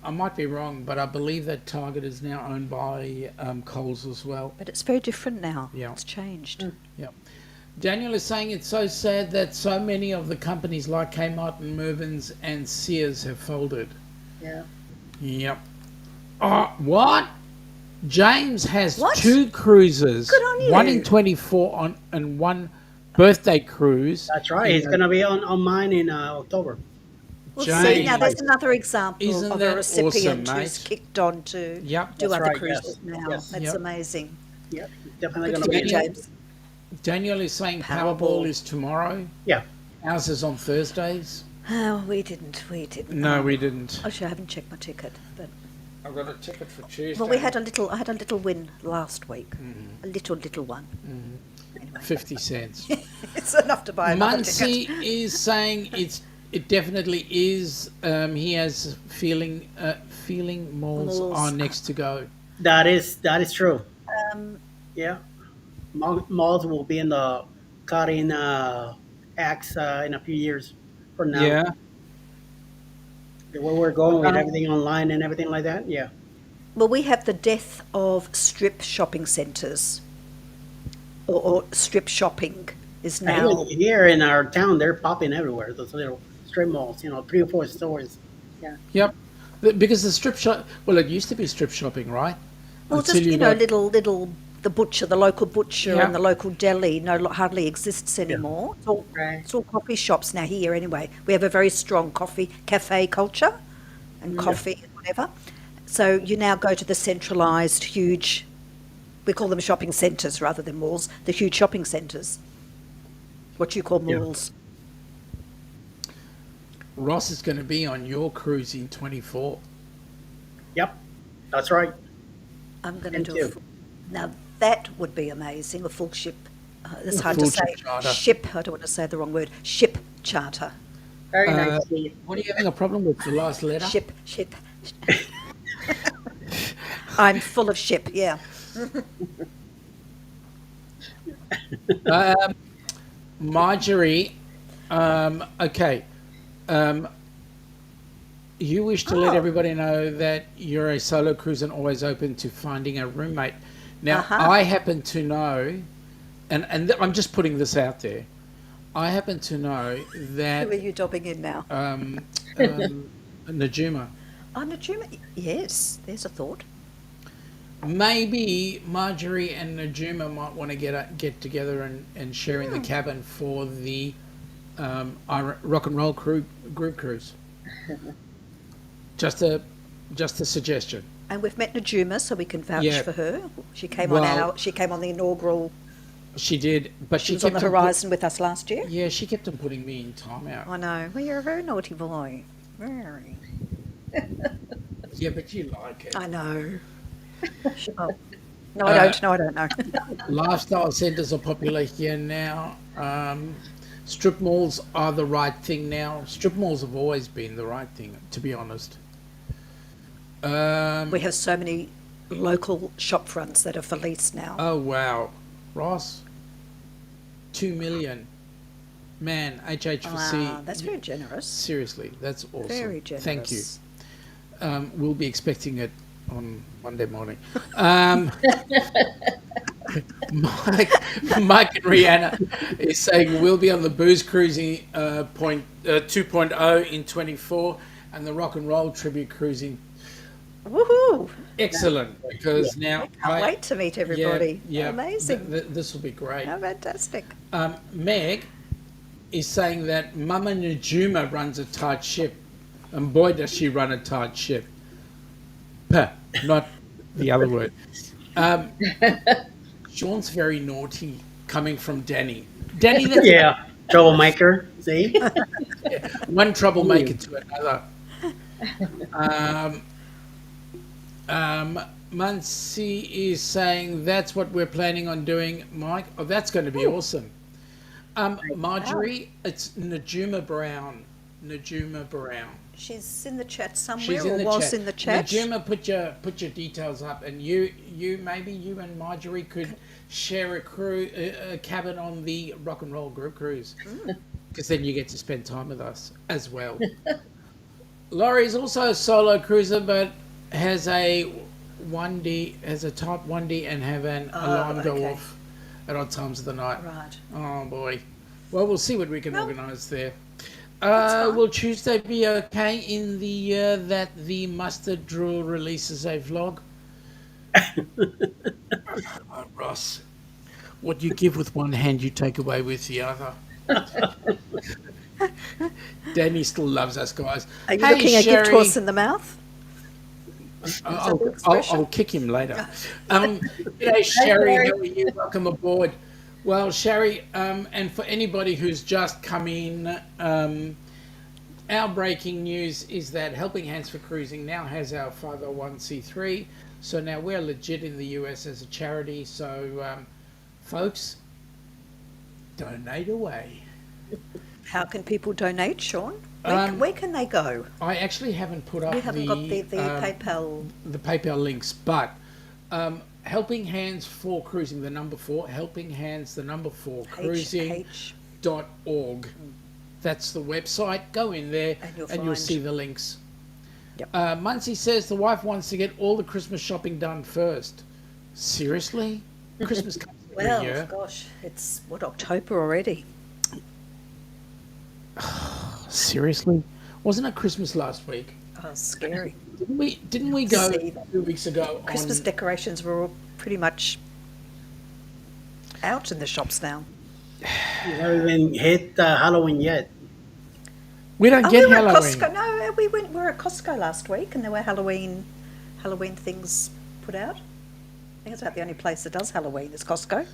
I might be wrong, but I believe that Target is now owned by Coles as well. But it's very different now. Yeah. It's changed. Yeah. Daniel is saying it's so sad that so many of the companies like Kmart and Mervyn's and Sears have folded. Yeah. Yep. Oh, what? James has What? 2 cruises. Good on you. One in 24 and one birthday cruise. That's right. He's gonna be on mine in October. Well, James. see, now there's another example Isn't of that a recipient awesome, who's mate? kicked on to Yep. do That's other right, cruises yes. now. Yes. That's Yep. amazing. Yeah, he's definitely Good gonna for be you, Daniel- James. Daniel is saying Powerball. Powerball is tomorrow. Yeah. Ours is on Thursdays. Oh, we didn't. No, we didn't. Actually, I haven't checked my ticket, but I've got a ticket for Tuesday. well, I had a little win last week, a little one. Anyway, 50 cents. it's enough to buy another Muncie ticket. is saying it definitely is. He has feeling malls Malls. are next to go. That is true. Yeah, malls will be in the cutting acts in a few years from now. Yeah. The way we're going with everything online and everything like that. Yeah, Well, we have the death of strip shopping centres, or strip shopping is now. even here in our town, they're popping everywhere. Those little strip malls, 3 or 4 stores. Yep. Because the strip shop. Well, it used to be strip shopping, right? Well, Until just you know, got- little the butcher, the local butcher, Yeah. and the local deli hardly exists anymore. Right. It's all coffee shops now here. Anyway, we have a very strong cafe culture, and coffee and whatever. So you now go to the centralised, huge. We call them shopping centres rather than malls. The huge shopping centres, what you call Yeah. malls. Ross is going to be on your cruise in 24. Yep, that's right. I'm going to And do two. now that would be amazing, a full ship. It's A hard to full say. ship charter. Ship, I don't want to say the wrong word. Ship charter. Very Uh, nice, Steve. what are you having a problem with the last letter? Ship. I'm full of ship, yeah. Um, Marjorie, okay. Um, you wish to let Oh, everybody know that you're a solo cruise and always open to finding a roommate. Now, uh-huh. I happen to know, and I'm just putting this out there. I happen to know Who that are you dobbing in now? um, Najuma, Oh, Najuma. Yes, there's a thought. maybe Marjorie and Najuma might want to get together and share in the cabin for the rock and roll group cruise. Just a suggestion. And we've met Najuma, so we can vouch Yeah. for her. She came Well, she came on the inaugural. she did, but She was on the horizon with us last year. yeah, she kept on putting me in timeout. I know. Well, you're a very naughty boy. Very. Yeah, but you like it. I know. Oh. No, I don't. No, I don't know. Lifestyle centres are popular here now. Strip malls are the right thing now. Strip malls have always been the right thing, to be honest. We have so many local shop fronts that are for lease now. Oh wow, Ross, 2 million. Man, HH for C. Wow, that's very generous. Seriously, that's awesome. Very generous. Thank you. We'll be expecting it on Monday morning. Mike and Rihanna is saying we'll be on the booze cruising 2.0 in 24 and the rock and roll tribute cruising. Woohoo! Excellent, because now Can't wait to meet everybody. Yeah, Amazing. this will be great. How fantastic. Meg is saying that Mama Najuma runs a tight ship, and boy does she run a tight ship. Puh, not the other word. Sean's very naughty, coming from Danny. Danny, that's Yeah, troublemaker. See? one troublemaker to another. Muncie is saying that's what we're planning on doing, Mike. Oh, that's going to be awesome. Marjorie, it's Najuma Brown. Najuma Brown. She's in the chat somewhere, She's in or the was chat. in the chat. Najuma, put your details up, and maybe you and Marjorie could share a cabin on the rock and roll group cruise, because then you get to spend time with us as well. Laurie's also a solo cruiser, but has a 1D, has a type 1D, and have an alarm go okay. off at odd times of the night. Right. Oh boy. Well, we'll see what we can organise there. fine. Will Tuesday be okay in the year that the mustard drill releases a vlog? Oh, Ross, what you give with one hand, you take away with the other. Danny still loves us, guys. Are you looking a gift horse in the mouth? I'll kick him later. G'day, Sherry. How are you? Welcome aboard. Well, Sherry, and for anybody who's just come in, our breaking news is that Helping Hands for Cruising now has our 501c3. So now we're legit in the US as a charity. So, folks, donate away. How can people donate, Sean? Where can they go? I actually haven't put up We haven't got the PayPal. the PayPal links, but Helping Hands for Cruising, the number 4, Helping Hands, the number 4, cruising.org. That's the website. Go in there and you'll see the links. Yep. Muncie says the wife wants to get all the Christmas shopping done first. Seriously? Christmas comes every year. Gosh, it's October already. Seriously? Wasn't it Christmas last week? Oh, scary. Didn't we go See, 2 weeks ago? Christmas decorations were all pretty much out in the shops now. You haven't even hit Halloween yet. We don't Oh, get we were at Halloween. Costco. No, we were at Costco last week, and there were Halloween things put out. I think it's about the only place that does Halloween is Costco.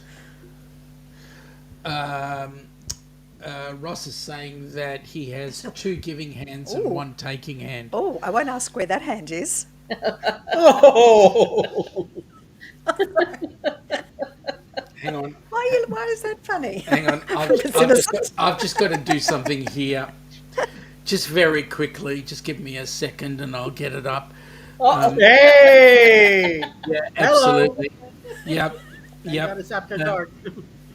Ross is saying that he has two giving hands and Oh, one taking hand. oh, I won't ask where that hand is. Oh, Hang on, Why is that funny? hang on. It's innocent. I've just got to do something here. Just very quickly. Just give me a second, and I'll get it up. Uh-oh. hey! Yeah, Hello. absolutely. Yep, Thank God yep. it's after Uh, dark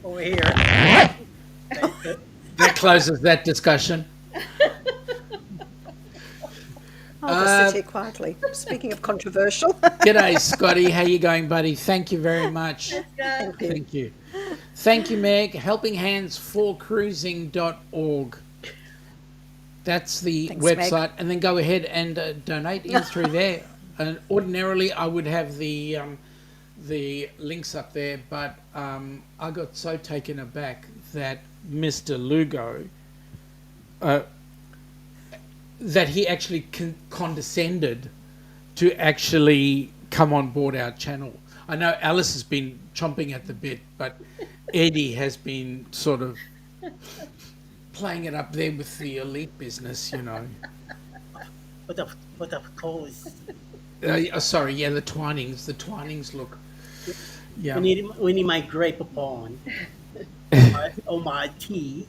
over here. Thank you. that closes that discussion. I'll just sit here quietly. Speaking of controversial, G'day, Scotty. How you going, buddy? Thank you very much. God. thank you. Thank you. Thank you, Meg. Helpinghands4cruising.org. That's the Thanks, Meg. website. And then go ahead and donate in through there. And ordinarily, I would have the links up there, but I got so taken aback that Mr. Lugo, that he actually condescended to actually come on board our channel. I know Alice has been chomping at the bit, but Eddie has been sort of playing it up there with the elite business, you know. What of course. Sorry, yeah, the Twinings. The Twinings look, yeah. We need my grape upon on my tea.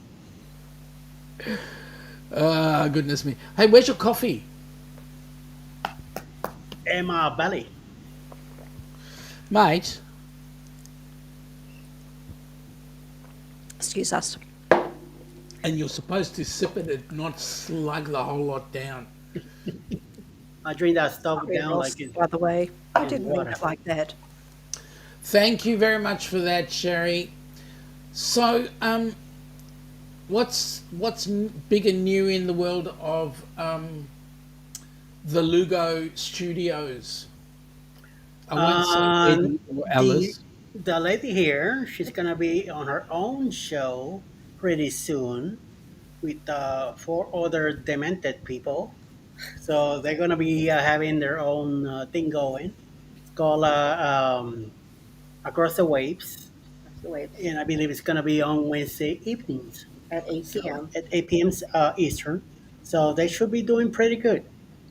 Goodness me. Hey, where's your coffee? And my belly. Mate, Excuse us. and you're supposed to sip it and not slug the whole lot down. I drink that stuff Sorry, down Ross, like it's by the way, I in didn't mean water. it like that. Thank you very much for that, Sherry. So, what's big and new in the world of the Lugo Studios? I won't say Eddie or The Alice. the lady here, she's gonna be on her own show pretty soon with four other demented people. So they're gonna be having their own thing going. It's called Across the Waves, That's the way it's and I believe it's gonna be on Wednesday evenings. at 8 So p.m. at 8 p.m. Eastern. So they should be doing pretty good.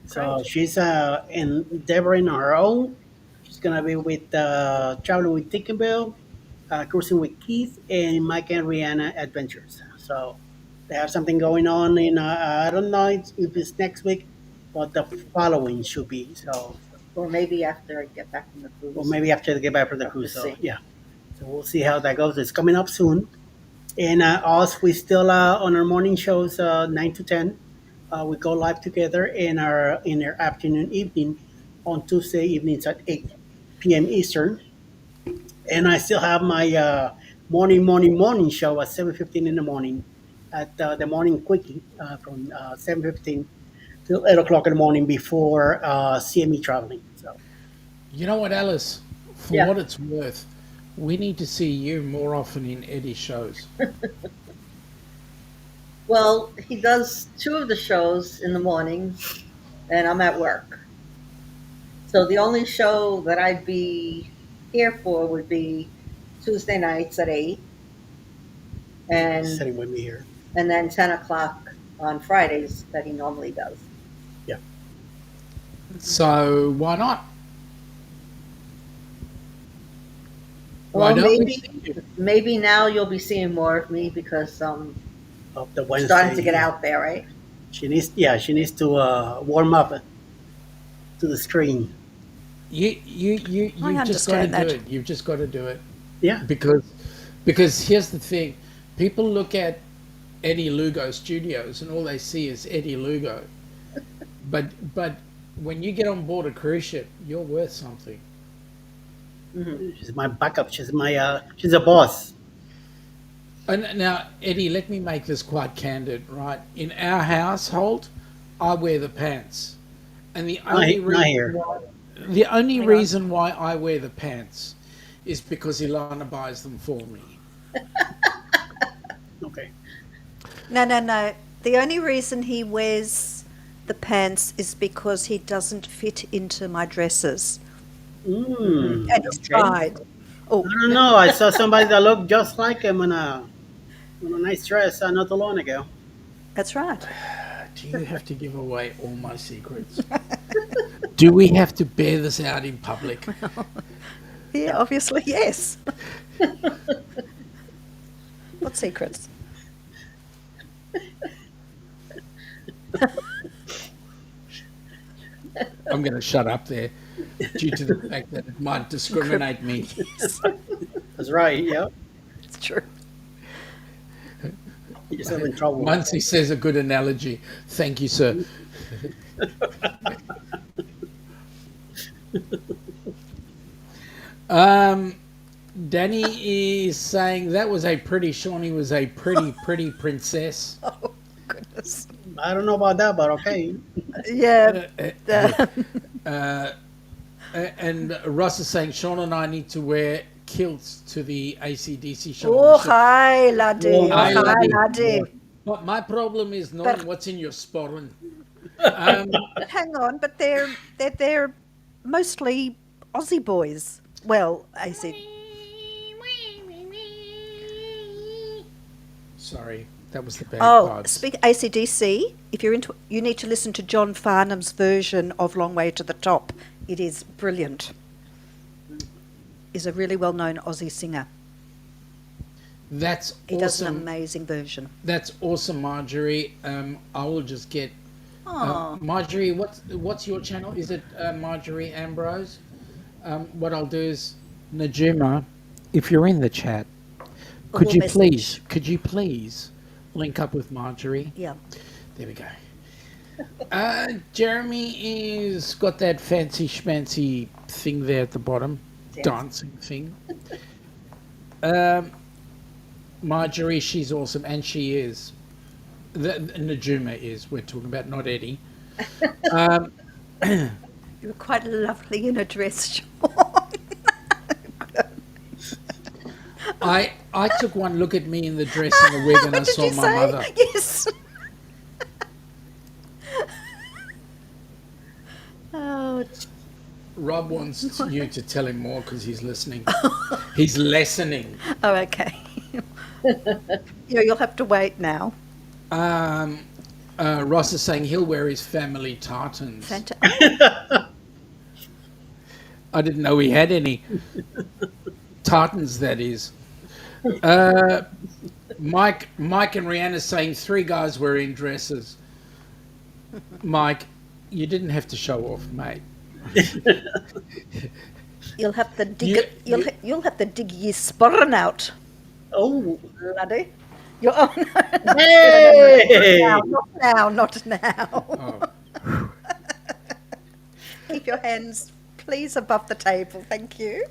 So Great. she's endeavoring on her own. She's gonna be with traveling with Tinkerbell, cruising with Keith, and Mike and Rihanna Adventures. So they have something going on in I don't know if it's next week, but the following should be so. Or maybe after I get back from the Or cruise. maybe after they get back from the Have to cruise. So see. yeah, so we'll see how that goes. It's coming up soon. And us, we still on our morning shows, 9 to 10. We go live together in our afternoon evening on Tuesday evenings at 8 p.m. Eastern. And I still have my morning show at 7:15 in the morning at the morning quickie from 7:15 till 8 o'clock in the morning before CME traveling. So You know what, Alice? For Yeah. what it's worth, we need to see you more often in Eddie's shows. Well, he does two of the shows in the mornings, and I'm at work. So the only show that I'd be here for would be Tuesday nights at 8, and sitting with me here. and then 10 o'clock on Fridays that he normally does. Yeah. So why not? Why Well, don't we see you? maybe now you'll be seeing more of me because Of the I'm starting to Wednesday. get out there, right? She needs to warm up to the screen. You've just got to understand do that. it. You've just got to do it Yeah, because here's the thing: people look at Eddie Lugo Studios and all they see is Eddie Lugo, but when you get on board a cruise ship, you're worth something. she's my backup. She's a boss. And now, Eddie, let me make this quite candid, right? In our household, I wear the pants, and the only Not here. reason why I wear the pants is because Ilana buys them for me. Okay. No. The only reason he wears the pants is because he doesn't fit into my dresses. Mm, And he's okay. tried. Oh, I don't know. I saw somebody that looked just like him, and On a nice dress not too long ago. That's right. Do you have to give away all my secrets? Do we have to bear this out in public? Yeah, obviously, yes. What secrets? I'm going to shut up there due to the fact that it might discriminate me. Yes, That's right. Yeah, it's true. get yourself in trouble. Once he says a good analogy. Thank you, sir. Um, Danny is saying that was a pretty, Shawnee was a pretty princess. Oh, goodness. I don't know about that, but okay. Yeah. And Ross is saying Sean and I need to wear kilts to the ACDC show. Oh, hi, laddie. Oh, Hi, hi, laddie. laddie. But my problem is knowing what's in your sporran. Hang on, but they're mostly Aussie boys. Well, Sorry, that was the bad Oh, speak. speak ACDC. If you're into, you need to listen to John Farnham's version of "Long Way to the Top." It is brilliant. He's a really well-known Aussie singer. That's He does an awesome. amazing version. That's awesome, Marjorie. I will just get Oh, Marjorie. What's your channel? Is it Marjorie Ambrose? What I'll do is Najuma, if you're in the chat, could we'll you message. please link up with Marjorie? Yeah. There we go. Jeremy is got that fancy schmancy thing there at the bottom, dancing thing. Marjorie, she's awesome, and she is. Najuma is. We're talking about, not Eddie. You were quite lovely in a dress, Sean. I took one look at me in the dress and the wig, and I What did saw you my say? mother. Yes. Oh, Rob wants you to tell him more because he's listening. He's lessening. oh, okay. You'll have to wait now. Ross is saying he'll wear his family tartans. Fantastic. I didn't know he had any tartans. That is. Mike and Rihanna saying 3 guys wearing dresses. Mike, you didn't have to show off, mate. You'll have to dig. You'll have to dig your sporran out, Oh, laddie. Your own. hey! Not now. Not now. Oh. Keep your hands, please, above the table. Thank you.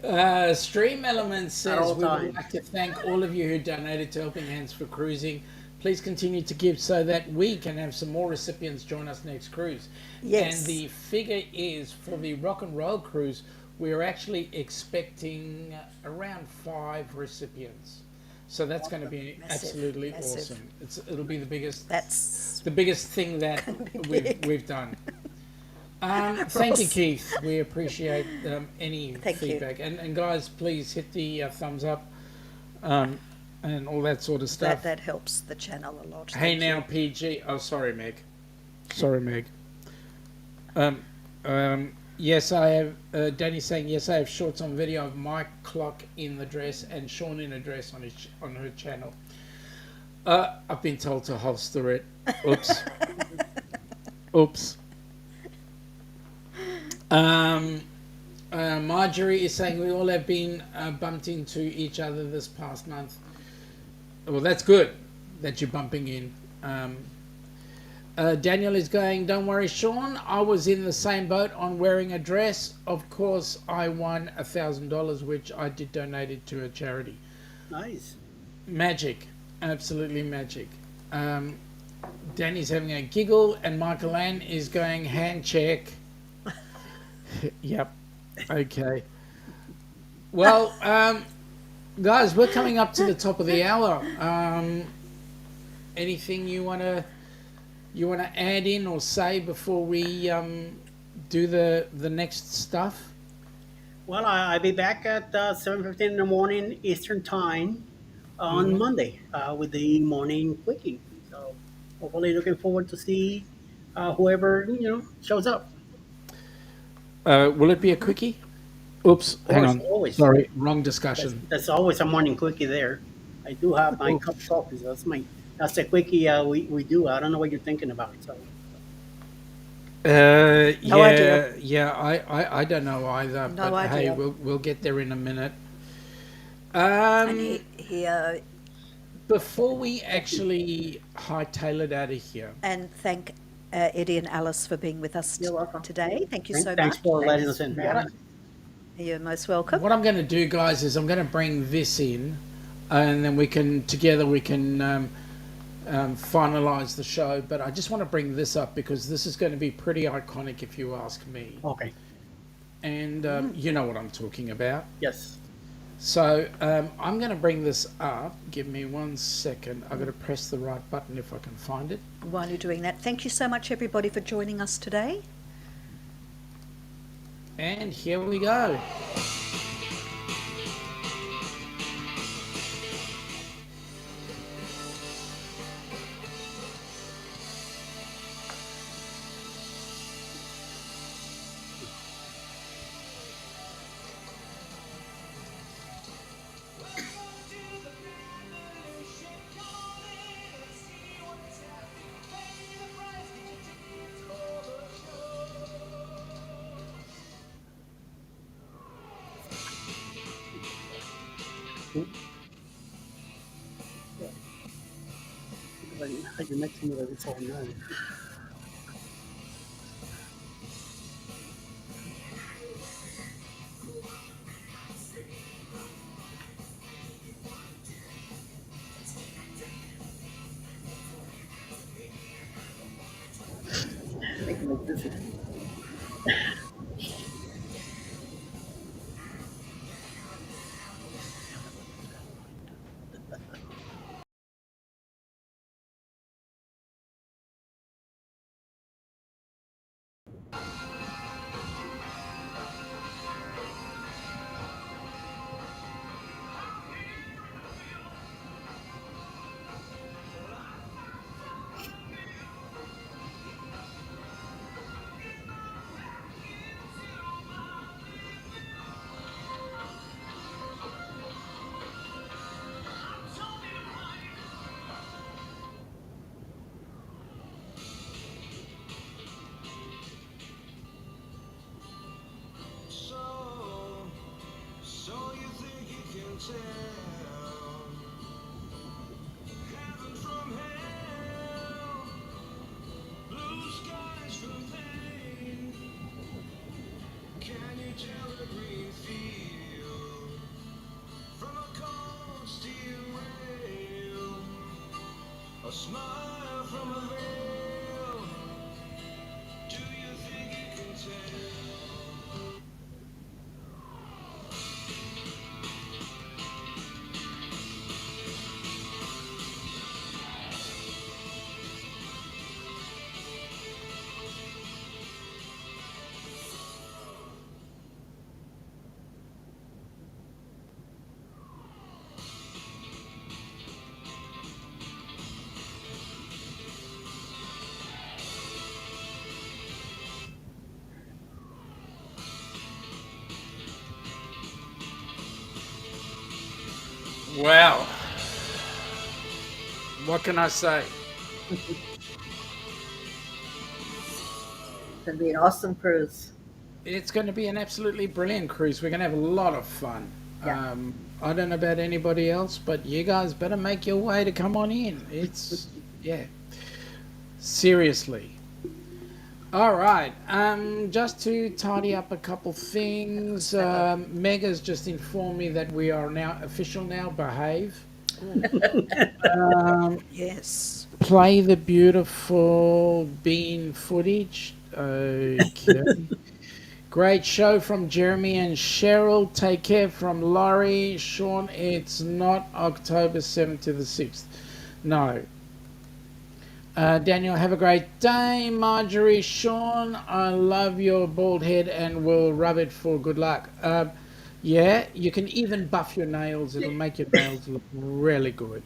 Stream Elements says all we would times. like to thank all of you who donated to Helping Hands for Cruising. Please continue to give so that we can have some more recipients join us next cruise. Yes. And the figure is for the Rock and Roll Cruise, we're actually expecting around 5 recipients. So that's going to be Massive, absolutely massive. awesome. It'll be the biggest That's thing that big. we've done. Thank you, Ross. Keith. We appreciate any Thank you. feedback. And guys, please hit the thumbs up and all that sort of stuff. that helps the channel a lot. Hey Thank now, you. PG. Oh, sorry, Meg. Sorry, Meg. Yes, I have. Danny saying yes, I have shorts on video of Mike Clock in the dress and Sean in a dress on her channel. I've been told to holster it. Oops. Oops. Marjorie is saying we all have been bumped into each other this past month. Well, that's good that you're bumping in. Daniel is going, don't worry, Sean. I was in the same boat on wearing a dress. Of course, I won $1,000, which I did donate it to a charity. Nice. Magic. Absolutely magic. Danny's having a giggle, and Michael Ann is going, hand check. Yep. Okay. Well, guys, we're coming up to the top of the hour. Anything you want to add in or say before we do the next stuff? Well, I'll be back at 7:15 in the morning Eastern Time on Monday with the morning quickie. So hopefully, looking forward to see whoever shows up. Will it be a quickie? Oops, Of hang course, on. always. Sorry, wrong That's discussion. that's always a morning quickie there. I do have my cup of Oof. coffee. So that's the quickie we do. I don't know what you're thinking about. So No idea. Yeah. I don't know either, No but hey, idea. we'll get there in a minute. And Um, he before we actually hightail it out of here, and thank Eddie and Alice for being with us You're welcome. today. Thank you so thanks much. for letting us Thanks in. for what having I, us. You're most welcome. what I'm going to do, guys, is I'm going to bring this in, and then we can finalize the show. But I just want to bring this up because this is going to be pretty iconic, if you ask me. Okay. And you know what I'm talking about. Yes. So I'm going to bring this up. Give me 1 second. I've got to press the right button if I can find it. While you're doing that, thank you so much, everybody, for joining us today. And here we go. You're next to me like it's all night. Making like this. So you think you can tell heaven from hell, blue skies from pain? Can you tell a green field from a cold steel rail? A smile from a veil. Do you think you can tell? Wow. What can I say? It's going to be an awesome cruise. It's going to be an absolutely brilliant cruise. We're going to have a lot of fun. Yeah. I don't know about anybody else, but you guys better make your way to come on in. It's, yeah, seriously. All right. Just to tidy up a couple things, Mega's just informed me that we are now official now. Behave. Yes. Play the beautiful bean footage. Okay. Great show from Jeremy and Cheryl. Take care from Laurie. Sean, it's not October 7th to the 6th. No. Daniel, have a great day. Marjorie, Sean, I love your bald head and will rub it for good luck. Yeah, you can even buff your nails. It'll make your nails look really good.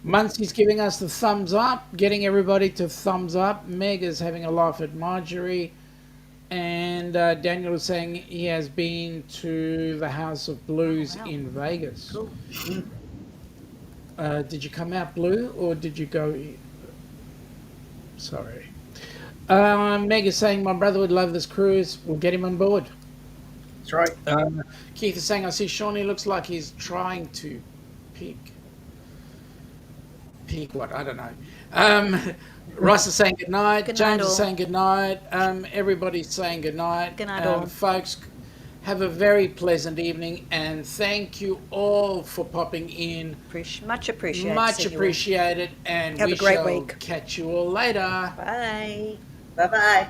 Muncie's giving us the thumbs up, getting everybody to thumbs up. Meg is having a laugh at Marjorie. And Daniel is saying he has been to the House of Blues in Vegas. Cool. Did you come out blue or did you go? Sorry. Meg is saying my brother would love this cruise. We'll get him on board. That's right. Keith is saying I see Sean. He looks like he's trying to peek. Peek what? I don't know. Ross is saying good night. Good night, James is all. saying good night. Everybody's saying good night. Good night, all. Folks, have a very pleasant evening and thank you all for popping in. Much appreciated. Much seeing you all. appreciated, and Have we a great shall week. catch you all later. Bye. Bye bye.